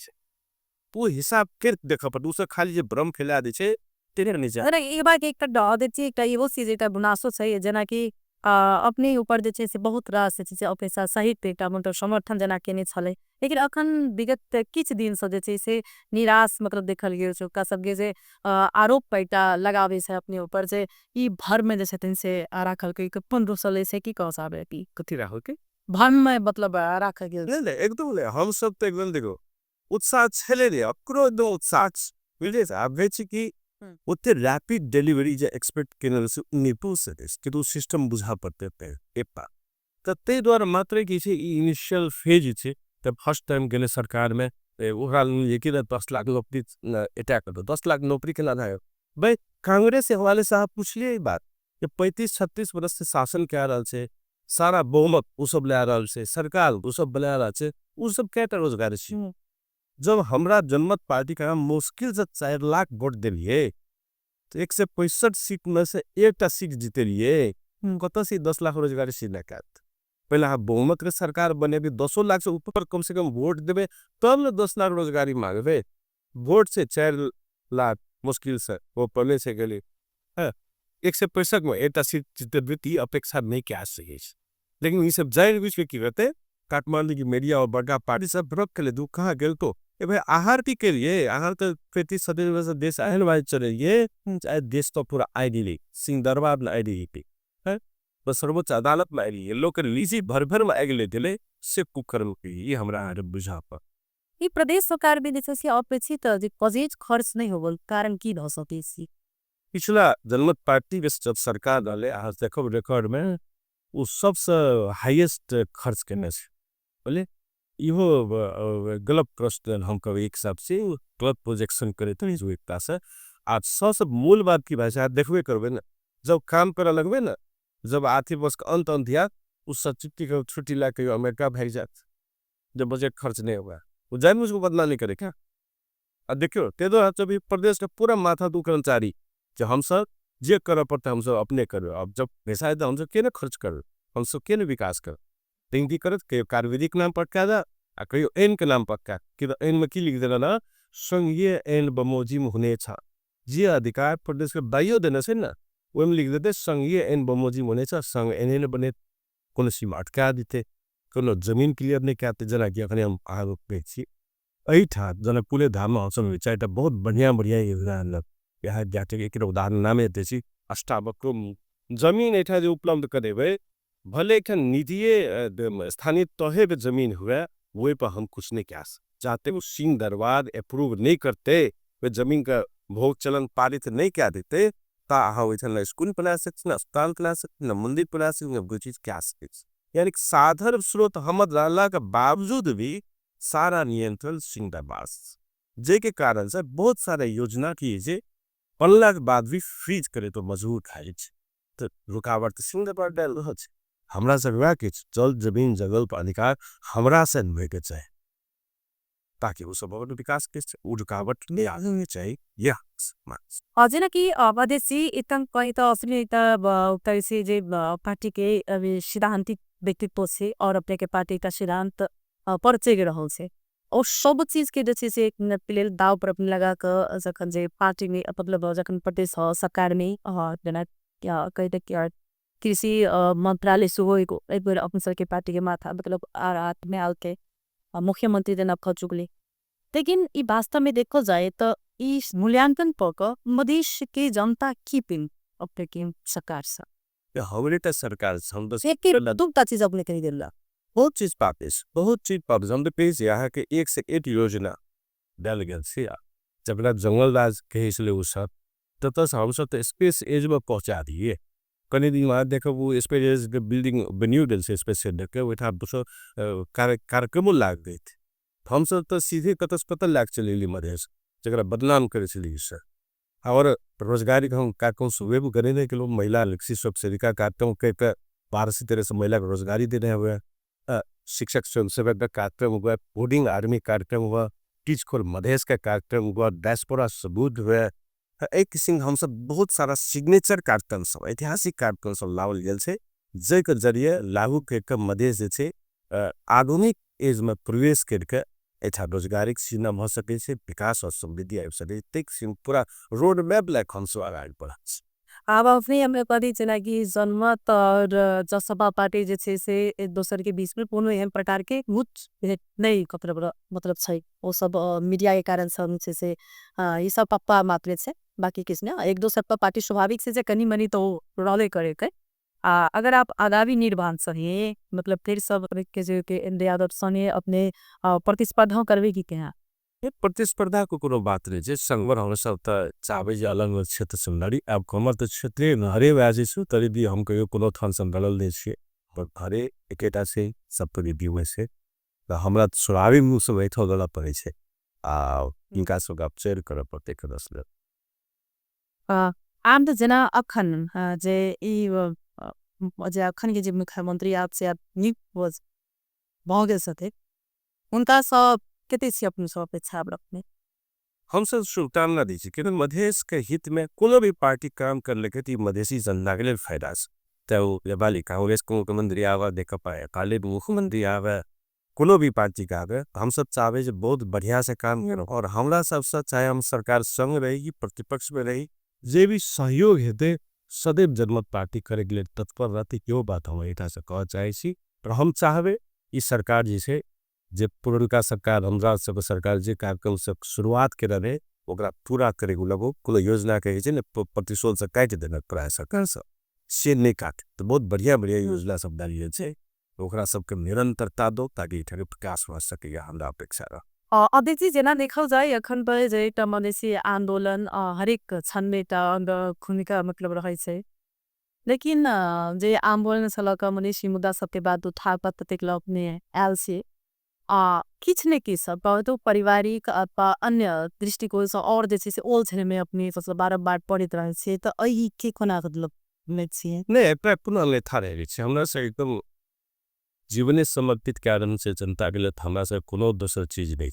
Speaker 2: वो हिसाब कर देखा पर दूसरा खाली जे भ्रम फैला दे छे तेरे नहीं जा
Speaker 1: अरे ये बात एक ड देती एक ये वो चीज एक बुनासो छै जना कि अपने ऊपर जे से बहुत रास से अपेक्षा सहित एक मतलब समर्थन जना केने छले लेकिन अखन विगत किछ दिन से से निराश मतलब देखल गेल छ का सब जे आरोप पैटा लगावे छै अपने ऊपर जे ई भर में जे तिन से राखल के 15 साल से की कह साबे की
Speaker 2: कथी राखल के
Speaker 1: भर में मतलब राखल गेल
Speaker 2: ले एकदम ले हम सब तो एकदम देखो उत्साह छले रे अकरो एकदम उत्साह बुझे आप भेछि कि उते रैपिड डिलीवरी जे एक्सपेक्ट केनल से निपु से कि तो सिस्टम बुझा पड़ते पे एपा तते द्वारा मात्र कि छै इनिशियल फेज छै तब फर्स्ट टाइम गेले सरकार में ओकरा ये कि 10 लाख नौकरी अटैक कर 10 लाख नौकरी के लाना है भाई कांग्रेस से हवाले साहब पूछलिए ये बात कि 35-36 वर्ष से शासन कर रहा है सारा बहुमत उ सब ले रहा है सरकार उ सब बना रहा है उ सब क्या रोजगार छै जब हमरा जनमत पार्टी का मुश्किल से 4 लाख वोट दिलिए तो 165 सीट में से एक सीट जीते लिए कत से 10 लाख रोजगार सीट न पहले आप बहुमत के सरकार बने भी 200 लाख से ऊपर कम से कम वोट देवे तब न 10 लाख रोजगारी मांगे वोट से 4 लाख मुश्किल से वो पहले से के लिए 165 में एक सीट जीते अपेक्षा नहीं क्या सही लेकिन ये सब जाहिर विषय की रहते काठमांडू की मीडिया और बड़का पार्टी सब भ्रक के लिए दू कहाँ गए तो भाई आहार के लिए आहार तो खेती सदैव से देश आयन वाले चले ये चाहे देश तो पूरा आइडियली सिंह दरबार में आइडियली है बस सर्वोच्च अदालत में आइडियली लोग के लीजी भर में आगे ले दिले से कुकर्म की ये हमरा आरे बुझा पर
Speaker 1: ये प्रदेश सरकार भी जैसे अपेक्षित बजेट खर्च नहीं होगा कारण की हो सके
Speaker 2: पिछला जनमत पार्टी में जब सरकार डाले आज देखो रिकॉर्ड में वो सबसे हाईएस्ट खर्च करने से बोले यो गलत प्रश्न हम कभी एक हिसाब से गलत प्रोजेक्शन करे तो नहीं एकता से आज सबसे मूल बात की भाषा देखबे करबे ना जब काम करे लगबे ना जब आर्थिक वर्ष का अंत दिया उस छुट्टी का छुट्टी ला के अमेरिका भाग जात जब बजट खर्च नहीं हुआ वो जान उसको बदला नहीं करे क्या अब देखियो ते दो जब प्रदेश का पूरा माथा दू कर्मचारी जो हम सब जे कर पड़ता हम सब अपने करो अब जब पैसा है तो हम सब के ना खर्च करो हम सब के ना विकास करो तेंगी करत के कार्यविधिक नाम पक्का दा आ कहियो एन के नाम पक्का कि एन में की लिख देना ना संघीय एन बमोजिम होने छा जे अधिकार प्रदेश के बायो देना से ना वो में लिख देते संघीय एन बमोजिम होने छा संघ एन बने कोनो सीमा अटका देते कोनो जमीन क्लियर नहीं कहते जना कि अखने हम आगे बेची अही था जना पुले धाम में हम विचार था बहुत बढ़िया योजना यहाँ जाते एक उदाहरण नाम देते छी अष्टावक्र जमीन ऐठा जो उपलब्ध करे हुए भले एक निधीय स्थानीय तहे पे जमीन हुआ वही पर हम कुछ नहीं क्या चाहते वो सिंह दरबार अप्रूव नहीं करते वे जमीन का भोग चलन पारित नहीं क्या देते ता वैसे स्कूल बना सकते न अस्पताल बना सकते न मंदिर बना सकते न कोई चीज क्या सकते यानी साधारण स्रोत हमद लाला का बावजूद भी सारा नियंत्रण सिंह दरबार जे के कारण से बहुत सारे योजना की जे बनला के बाद भी फ्रीज करे तो मजबूर खाए तो रुकावट सिंह दरबार डाल रहा है हमरा से के जल जमीन जगल पर अधिकार हमरा से मिले के चाहे ताकि वो सब विकास के रुकावट नहीं आने चाहिए या
Speaker 1: अझै कि विदेशी इतन कहीं तो असली से जे पार्टी के सिद्धांतिक व्यक्तित्व से और अपने के पार्टी का सिद्धांत परिचय के रहल से और सब चीज के जैसे से प्लेल दाव पर अपने लगा कर जखन जे पार्टी में मतलब जखन प्रदेश सरकार में जना क्या कहते क्या कृषि मंत्रालय शुरू हो एक बार अपने सर के पार्टी के माथा मतलब हाथ में आल के मुख्यमंत्री देना खचुकले लेकिन ये वास्तव में देखो जाए तो इस मूल्यांकन पर मधेश के जनता की पिन अपने की सरकार से
Speaker 2: हमारे सरकार
Speaker 1: चीज अपने कहीं दिला
Speaker 2: बहुत चीज पाते हम तो पेश यहाँ के एक से एक योजना डाल गया से जब जंगल राज के इसलिए वो सब तब हम सब तो स्पेस एज में पहुंचा दिए कहीं दिन वहाँ देखो वो स्पेस बिल्डिंग बनी दिल से स्पेस सेंटर के वो था कार्यक्रम लाग गए थे हम सब तो सीधे कतल लाग चले मधेश जरा बदनाम करे चली सर और रोजगारी हम कार्यक्रम सुबह भी करे कि लोग महिला लक्षी सब सेविका कार्यक्रम के 12 से महिला को रोजगारी दे रहे हुए शिक्षक स्वयंसेवक का कार्यक्रम हुआ बोर्डिंग आर्मी कार्यक्रम हुआ टीच खोल मधेश का कार्यक्रम हुआ डायस्पोरा सबूत हुआ एक किस्म हम सब बहुत सारा सिग्नेचर कार्यक्रम सब ऐतिहासिक कार्यक्रम सब लावल गल से जे के जरिए लागू के मधेश जे आधुनिक एज में प्रवेश करके ऐसा रोजगारी सीना हो सके से विकास और समृद्धि आ सके पूरा रोड मैप लाइक हम सब आगे बढ़ा
Speaker 1: अब अपने हमें कदी जना कि जनमत और जसपा पार्टी जैसे से एक दूसरे के बीच में पूर्ण एहन प्रकार के मुठ भेट नहीं मतलब छै वो सब मीडिया के कारण से ये सब पप्पा मात्र से बाकी किसने एक दूसरे पर पार्टी स्वाभाविक से कनी मनी तो रले करे के अगर आप आगामी निर्माण सही मतलब फिर सब के जो के इंडिया सने अपने प्रतिस्पर्धा करवे की क्या
Speaker 2: प्रतिस्पर्धा को कोनो बात नहीं जे संगवर हम सब त चाबे जे अलग क्षेत्र से लड़ी अब कमर तो क्षेत्रीय हरे व्याजी छु तरी भी हम कहियो कोनो थान संदलल नहीं छे पर हरे एकेटा से सब तो रिव्यू में से त हमरा स्वाभाविक रूप से बैठो गला पड़े छे इनका सब आप शेयर कर पड़ते के दसले
Speaker 1: आम त जना अखन जे ई जे अखन के जे मुख्यमंत्री आपसे आप निक was भोगे सथे उनका सब कितने सी अपने सब अपेक्षा रखने
Speaker 2: हम सब शुभकामना दी कि मधेश के हित में कोनो भी पार्टी काम कर लेके तो मधेसी जनता के लिए फायदा तो वाली कांग्रेस को मुख्यमंत्री आवा देख पाए काले मुख्यमंत्री आवे कोनो भी पार्टी का आवे हम सब चाहे जो बहुत बढ़िया से काम करो और हमारा सबसे चाहे हम सरकार संग रहेगी प्रतिपक्ष में रही जे भी सहयोग हेते सदैव जनमत पार्टी करे के लिए तत्पर रहती क्यों बात हम ऐसा से कह चाहे और हम चाहबे इस सरकार जी से जे पुरनका सरकार हमरा सब सरकार जे कार्यक्रम सब शुरुआत के रहे ओकरा पूरा करे लगो कोनो योजना के छै ने प्रतिशोध से काट देना प्राय सरकार सब से नहीं काट तो बहुत बढ़िया बढ़िया योजना सब डाली छै ओकरा सबके निरंतरता दो ताकि इठाके विकास हो सके हमरा अपेक्षा रह
Speaker 1: अध्यक्ष जेना देखल जाए अखन पर जे एकटा मधेसी आंदोलन हरेक क्षण में एकटा भूमिका मतलब रहे छै लेकिन जे आंदोलन छलक मधेसी मुद्दा सबके बाद उठा पत्तिक अपने आयल छै किछ ने किछ बहुत पारिवारिक अथवा अन्य दृष्टिकोण से और जे छै से ओलझल में अपने सबसे बारम्बार पड़ित रहे छै त एहि के कोना मतलब में छियै
Speaker 2: नहीं एकटा पुनः लेथा रहे छै हमरा से एकदम जीवने समर्पित कारण से जनता के लिए हमरा से कोनो दोसर चीज नहीं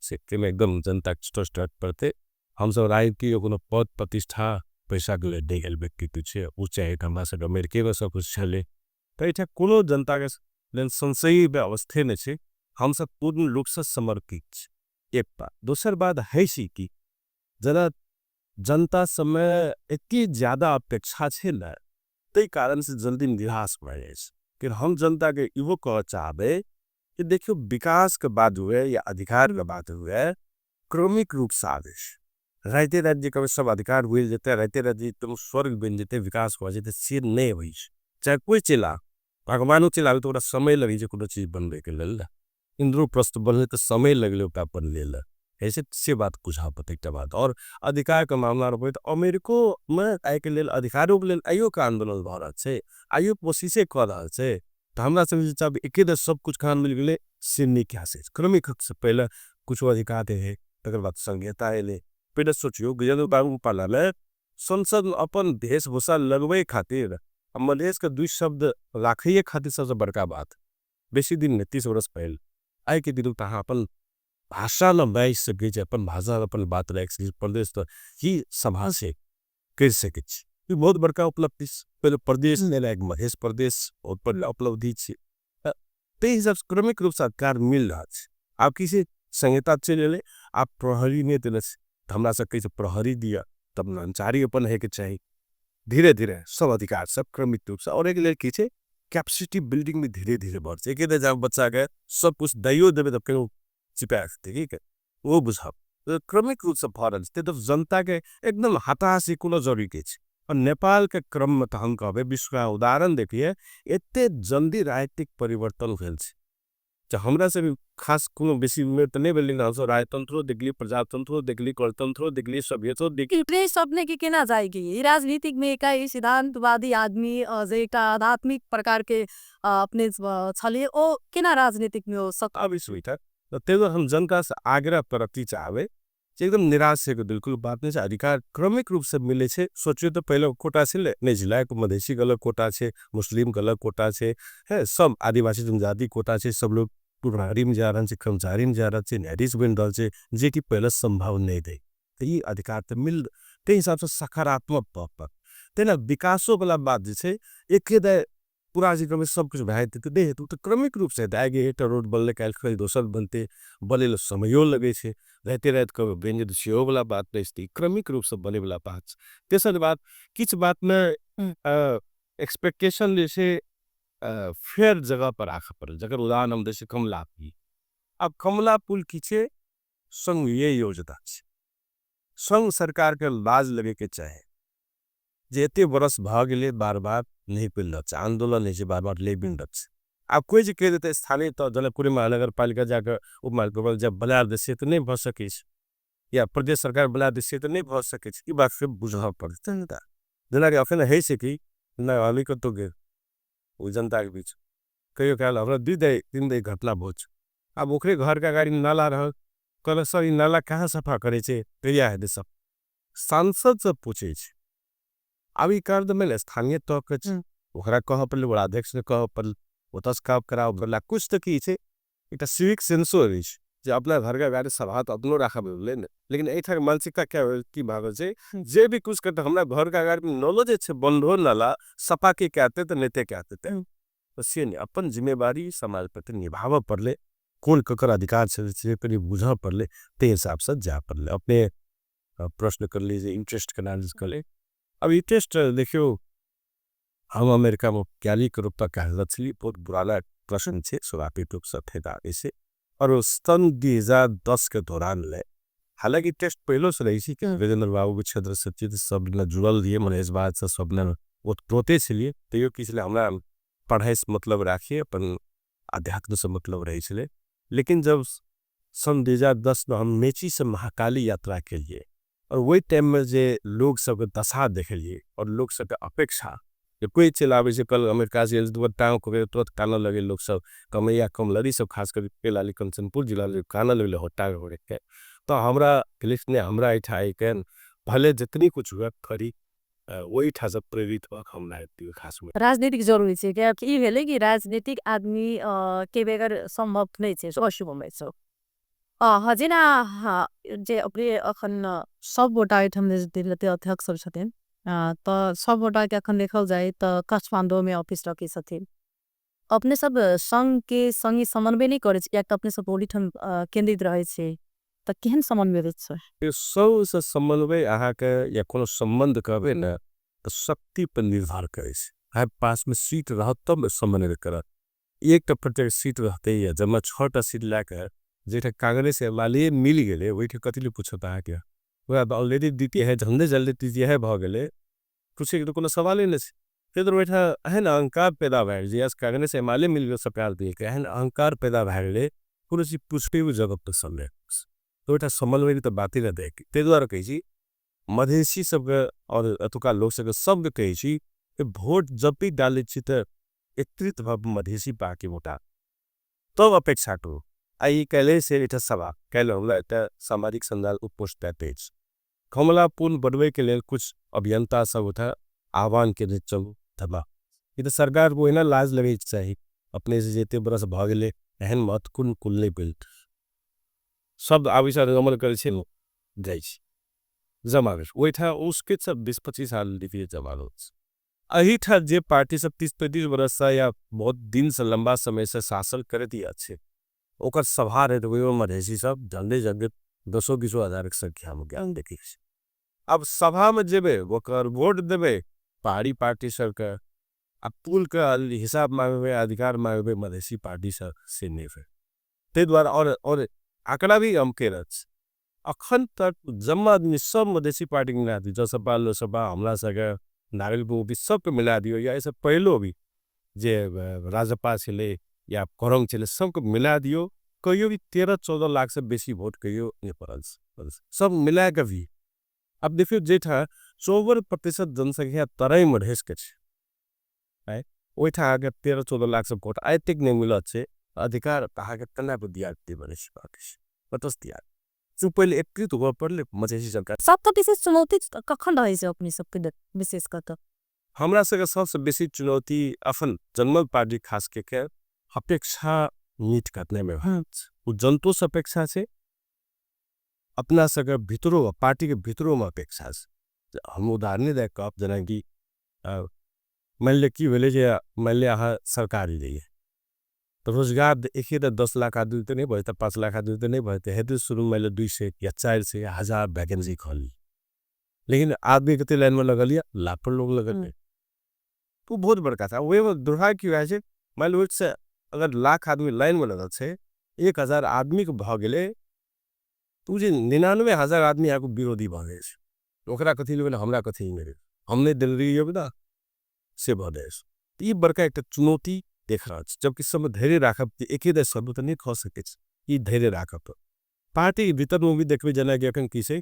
Speaker 2: से में एकदम जनता स्टट पड़ते हम सब राजनीति कोनो पद प्रतिष्ठा पैसा के लिए नहीं व्यक्ति छे उ चाहे हमरा से अमेरिके में सब कुछ चले तो इठा कोनो जनता के लेल संशयी अवस्थे में छे हम सब पूर्ण रूप से समर्पित एक बात दोसर बात है सी कि जना जनता समय इतनी ज्यादा अपेक्षा छे ना तई कारण से जल्दी निराश भए जाए कि हम जनता के इहो कह चाहबे कि देखियो विकास के बात हुए या अधिकार के बात हुए क्रमिक रूप से आदेश रहते राज्य का सब अधिकार हुए जेते रहते राज्य तुम स्वर्ग बन जेते विकास हो जेते से नहीं होई चाहे कोई चिल्ला भगवानो चिल्लावे तो समय लगी जे कोनो चीज बनबे के लेल इंद्रप्रस्थ बनले तो समय लगले ओकरा बन लेल ऐसे से बात कुछ एक बात और अधिकार का मामला रहे तो अमेरिको में आय के लेल अधिकारों के लेल आइयो का आंदोलन भ रहा है आइयो कोशिशे कर रहा है तो हमरा सब एके दस सब कुछ खान मिल गए से नहीं क्या से क्रमिक से पहले कुछ अधिकार है तकर बाद संहिता है पहले सोचियो गजेंद्र बाबू पाला में संसद अपन वेशभूषा लगवे खातिर मधेश के 2 शब्द राखिए खातिर सबसे बड़का बात बेसी दिन में 30 वर्ष पहले आय के दिन तहाँ अपन भाषा न बाज सके अपन भाषा अपन बात रख सके प्रदेश तो ही सभा से कर सके बहुत बड़का उपलब्धि पहले प्रदेश ने एक मधेश प्रदेश और उपलब्धि ते हिसाब से क्रमिक रूप से अधिकार मिल रहा है आप किसी संहिता चले ले आप प्रहरी ने दिल हमरा से कैसे प्रहरी दिया तब कर्मचारी अपन है के चाहिए धीरे धीरे सब अधिकार सब क्रमिक रूप से और एक लड़की छे कैपेसिटी बिल्डिंग में धीरे धीरे बढ़ से एक जब बच्चा के सब कुछ दैयो देवे तब क्यों चिपा ठीक है वो बुझाव तो क्रमिक रूप से भरल तो जनता के एकदम हताशी कोनो जरूरी के और नेपाल के क्रम में तो हम कहबे विश्व का उदाहरण देखिए एते जल्दी राजनीतिक परिवर्तन भेल छै हमरा से खास कोनो बेसी उम्र तो नहीं भेल हम राजतंत्रो देखली प्रजातंत्रो देखली गणतंत्रो देखली सभ्यतो देखली
Speaker 1: सबने के केना जाएगी राजनीतिक में एकाई सिद्धांतवादी आदमी जे एकटा आध्यात्मिक प्रकार के अपने छले ओ केना राजनीतिक में हो सक
Speaker 2: अब सुविधा तो तेज हम जनता से आग्रह करती चाहबे एकदम निराश है बिल्कुल बात नहीं अधिकार क्रमिक रूप से मिले छे सोचियो तो पहले कोटा से नहीं जिला को मधेसी गलत कोटा छे मुस्लिम गलत कोटा छे है सब आदिवासी जनजाति कोटा छे सब लोग पुरारी में जा रहा है कर्मचारी में जा रहा है न्यायाधीश बन रहा है जे कि पहले संभव नहीं थे तो ये अधिकार तो मिल ते हिसाब से सकारात्मक पक्ष तेना विकासों वाला बात जे एक पूरा जिक्र में सब कुछ भाई तो दे तो क्रमिक रूप से आगे एक रोड बनले कल दोसर बनते बने समयो लगे छे रहते रहते कभी व्यंजन सेहो वाला बात नहीं क्रमिक रूप से बने वाला बात तेसर बात किस बात में एक्सपेक्टेशन जैसे फेयर जगह पर आख पर जगह उदाहरण हम जैसे कमला पुल अब कमला पुल की संघ ये योजना संघ सरकार के लाज लगे के चाहे जेते वर्ष भाग ले बार बार नहीं पिल आंदोलन नहीं बार बार ले बिन अब कोई जी कह देते स्थानीय तो जनकपुरी महानगर पालिका जाकर उप महानगर जब बना दे तो नहीं भ सके या प्रदेश सरकार बना दे तो नहीं भ सके बात से बुझा पड़ता जना के अखन है से कि ना तो गे जनता के बीच कहियो कहल हमरा 2-3 दिन घटना भोज अब ओकरे घर का गाड़ी नाला रह कल सर नाला कहाँ सफा करे कहिया है सब सांसद से पूछे अब कर में स्थानीय तौर पर ओकरा कह पड़े बड़ा अध्यक्ष ने कह पड़े ओतस काम कराओ बोला कुछ तो की एक सिविक सेंसो जो अपना घर का गाड़ी सभा तो अपनो रखा लेकिन एठा मानसिकता क्या की भागल जे भी कुछ करते हमारा घर का गाड़ी में नलो जे बंद हो नाला सफा के कहते तो नेते कहते तो से नहीं अपन जिम्मेवारी समाज प्रति निभाव पड़ले कौन ककर अधिकार से बुझा पड़ले ते हिसाब से जा पड़ले अपने प्रश्न कर लीजिए इंटरेस्ट का एनालिसिस कर ले अब इंटरेस्ट देखियो हम अमेरिका में क्या करूँ कहला बहुत बुरा प्रश्न है स्वाभाविक रूप से थे ऐसे और सन 2010 के दौरान ले हालांकि टेस्ट पहले से रही कि वीरेंद्र बाबू के क्षेत्र सचिव सब न जुड़ल रही मने इस बात से सब न ओतप्रोते छलिए तैयो कि छले हमरा पढ़ाई से मतलब राखिए अपन अध्यात्म से मतलब रही छले। लेकिन जब सन 2010 में हम मेची से महाकाली यात्रा के लिए और वही टाइम में जे लोग सब दशा देखलिए और लोग सब अपेक्षा कि कोई चलावे से कल अमेरिका से टाँग को तुरंत काना लगे लोग सब कमैया कम लड़ी सब खास कर लाली कंचनपुर जिला काना लगे होटा हो के तो हमरा क्लिस्ट ने हमरा इठा के भले जितनी कुछ हुआ खरी वही ठा सब प्रेरित हुआ हम खास में
Speaker 1: राजनीतिक जरूरी है क्या कि भेले कि राजनीतिक आदमी के बगैर संभव नहीं है अशुभ में सो हजिना जे अपने अखन सब वोटा आइटम दिलते अध्यक्ष छथिन तो सब वोटा के अखन देखल जाए तो काठमांडू में ऑफिस रखी छथिन अपने सब संघ के संगी समन्वय नहीं करे या अपने सब ओडिठन केंद्रित रहे छे तो केहन समन्वय छै
Speaker 2: सब से समन्वय अहाँ के या कोनो संबंध कहबे ना तो शक्ति पर निर्भर करे छे पास में सीट रह तब समन्वय करत एक तो प्रत्येक सीट रहते या जब 6टा सीट लेकर जेठा कांग्रेस वाले मिल गए वही कथी पूछता है क्या ऑलरेडी द्वितीय है झंडे जल्दी तृतीय है भ गए पूछे तो कोनो सवाल ही नहीं फिर तो बैठा है ना अहंकार पैदा भए जे कांग्रेस एमाले मिल गए सरकार दिए के है अहंकार पैदा भए गए कोनो चीज पूछते हुए जगह पर समय तो बैठा समन्वय तो बात ही रह दे ते द्वारा कही मधेसी सब और अतुका लोग सब कही वोट जब भी डाले तो एकत्रित भाव मधेसी पाके वोटा तब अपेक्षा करू आई कैले से इटा सभा कैले हमला इटा सामाजिक संजाल उपपोस्ट पेज कमला पुल बढ़वे के लिए कुछ अभियंता सब उठा आह्वान के चलू दबा ये तो सरकार को ना लाज लगे चाहिए अपने से जेते बरस भागले एहन महत्वपूर्ण कुल नहीं बिल्ट शब्द आविष्कार अमल करे छे जाय जमा वही था उसके सब 20-25 साल दिए जमा अही था जे पार्टी सब 30-35 वर्ष से या बहुत दिन से लंबा समय से शासन करे दिया अच्छे ओकर सभा रहे तो मधेसी सब झंडे झंडे 200-200 हजार के संख्या में ज्ञान देखी अब सभा में जेबे ओकर वोट देवे पहाड़ी पार्टी सब के अब पुल का हिसाब मांगे अधिकार मांगे मधेसी पार्टी सब से नहीं फिर ते द्वारा और आंकड़ा भी हम के रच अखन तक जम्मा आदमी सब मधेसी पार्टी के मिला दी जो सपा लोसपा हमला सके नागरिक भी सबके मिला दियो या ऐसे पहलो भी जे राजपा छे या करंग छे सबको मिला दियो कहियो भी 13-14 लाख से बेसी वोट कहियो नहीं पड़ल सब मिला के भी अब देखियो जेठा 54% जनसंख्या तराई मधेश के है वही था अगर 13-14 लाख से वोट आए तक नहीं मिला छे अधिकार कहा के तना को दिया मधेसी पार्टी पतस दिया जो पहले एकत्रित हुआ पड़ले मधेसी सरकार
Speaker 1: सबका विशेष चुनौती कखन रहे छे अपनी सबके विशेष कत
Speaker 2: हमरा सके सबसे बेसी चुनौती अपन जनमल पार्टी खास के अपेक्षा मीट करने में वो जनतोष अपेक्षा से अपना सके भितरो पार्टी के भितरो में अपेक्षा से हम उदाहरण दे कप जना कि मान ले कि भेले जे मान ले अहाँ सरकारी रही तो रोजगार एक 10 लाख आदमी तो नहीं बढ़ते 5 लाख आदमी तो नहीं बढ़ते हेतु शुरू मान लो 200 या 400 या 1000 वैकेंसी खोली लेकिन आदमी कितने लाइन में लगा लिया लाखों लोग लगे तो बहुत बड़का था वही दुर्भाग्य की वजह से मान लो से अगर लाख आदमी लाइन में लगल छे 1000 आदमी के भ गेले तो जे 99,000 आदमी आको विरोधी भ गए ओकरा कथी लेबे हमरा कथी मेरे हमने दिल रही बता से भदेश ये बड़का एक चुनौती देख रहा जबकि सब धैर्य राखब एक ही सब तो नहीं खो सके ये धैर्य राखब पार्टी भीतर में भी देखबे जना कि अखन की से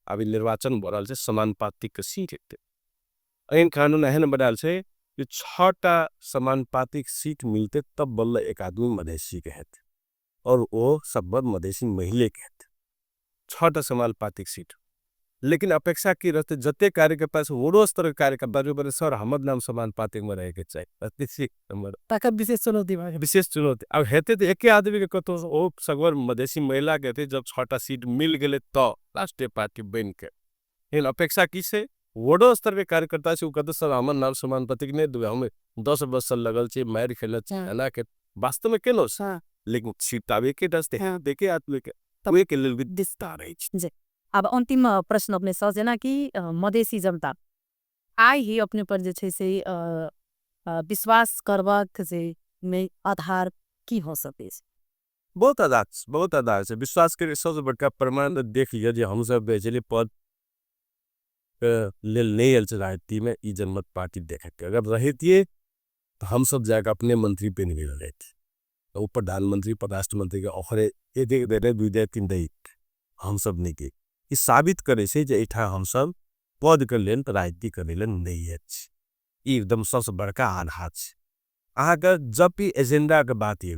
Speaker 2: अभी निर्वाचन बढ़ल से समानुपातिक सीट एन कानून एहन बनाल से 6टा समानुपातिक सीट मिलते तब बल्ला एक आदमी मधेसी के हेत और वो सब मधेसी महिला के हेत 6टा समानुपातिक सीट लेकिन अपेक्षा की रहते जते कार्य के पास वो स्तर कार्य का बराबर सर हमर नाम समानुपातिक में रहे के चाहिए विशेष चुनौती अब हेते तो एक आदमी के कतो ओ सगवर मधेसी महिला के थे जब 6टा सीट मिल गए तो राष्ट्रीय पार्टी बन के लेकिन अपेक्षा की से वोडो स्तर के कार्यकर्ता से कहते सर हमर नाम समानुपातिक नहीं दुआ हमें 10 वर्ष लगल छे मार खेल है के वास्तव में केलो लेकिन सीट आवे के दसते हैं देखे आदमी के तब एक लेल विस्तार है।
Speaker 1: अब अंतिम प्रश्न अपने सजना कि मधेसी जनता आई ही अपने पर जे छै से विश्वास करबाक जे में आधार की हो सके
Speaker 2: बहुत आधार से विश्वास के सबसे बड़का प्रमाण देख लिया जे हम सब बेचले पद ले नहीं आयल राजनीति में ई जनमत पार्टी देखे के अगर रहती तो हम सब जाकर अपने मंत्री पे नहीं रहे थे तो वो प्रधानमंत्री राष्ट्रमंत्री के ओखरे एक दे रहे 2-3 दे हम सब नहीं के ये साबित करे से जे इठा हम सब पद कर लेन राजनीति करे लेन नहीं है एकदम सबसे बड़का आधार है। अहाँ का जब भी एजेंडा के बात ये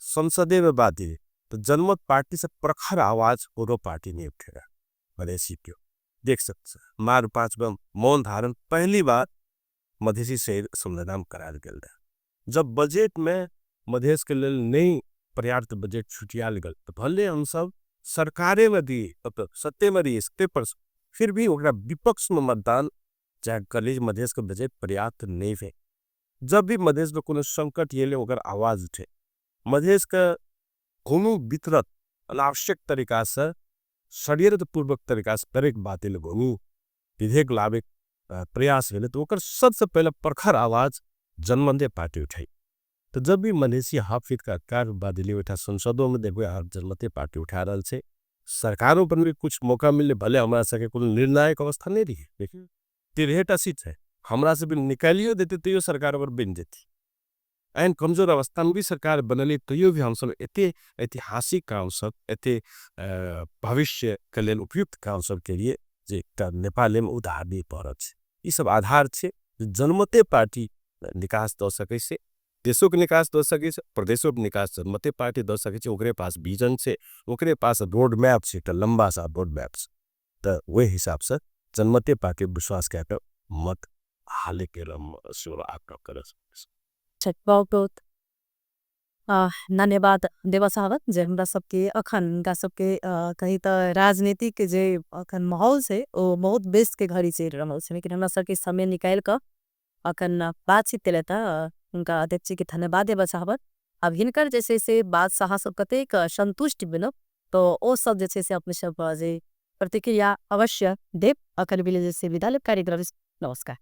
Speaker 2: संसदीय में बात ये तो जनमत पार्टी से प्रखर आवाज कोनो पार्टी नहीं उठेगा मधेसी क्यों देख सकते मार 5 में मौन धारण पहली बार मधेसी से संविधान करार गल जब बजट में मधेश के लिए नहीं पर्याप्त बजट छुटियाल गल तो भले हम सब सरकारे में दिए तो सत्ते में दिए सत्ते पर फिर भी विपक्ष में मतदान चाहे कॉलेज मधेश का बजट पर्याप्त नहीं है। जब भी मधेश में कोनो संकट ये ले आवाज उठे मधेश का घूमू वितरत अनावश्यक तरीका से षड्यंत्र पूर्वक तरीका से दरेक बातें घूमू विधेयक लावे प्रयास भेले तो सबसे पहले प्रखर आवाज जनमत पार्टी उठाई। तो जब भी मधेसी हाफित का कार बादली उठा संसदों में देखो यार जनमत पार्टी उठा रहा से सरकारों पर भी कुछ मौका मिले भले हमारा सके कोई निर्णायक अवस्था नहीं रही देखिए 13टा सीट है हमरा से भी निकालियो देते तो यो सरकार पर बन जाती एन कमजोर अवस्था में भी सरकार बनली तो यो भी हम सब एते ऐतिहासिक काम सब एते भविष्य के लिए उपयुक्त काम सब के लिए जे नेपाल में उदाहरण पड़त ये सब आधार छे जनमते पार्टी निकास द सके से देशों के निकास द सके से प्रदेशों के निकास जनमते पार्टी द सके से ओकरे पास विजन से ओकरे पास रोड मैप से लंबा सा रोड मैप तो वही हिसाब से जनमते पार्टी विश्वास कर मत हाले के आपका कर
Speaker 1: बहुत बहुत धन्यवाद देवा साहब जे हमरा सबके अखन का सबके कहीं तो राजनीतिक जे अखन माहौल से वो बहुत बेस्ट के घड़ी चल रहा है लेकिन हमरा सबके समय निकाल कर अखन बातचीत लेता उनका अध्यक्ष के धन्यवाद देवा साहब अब हिनकर जैसे से बात साह सब कतेक संतुष्ट बनब तो वो सब जैसे से अपने सब जे प्रतिक्रिया अवश्य देव अखन बिले जैसे विद्यालय कार्यक्रम नमस्कार।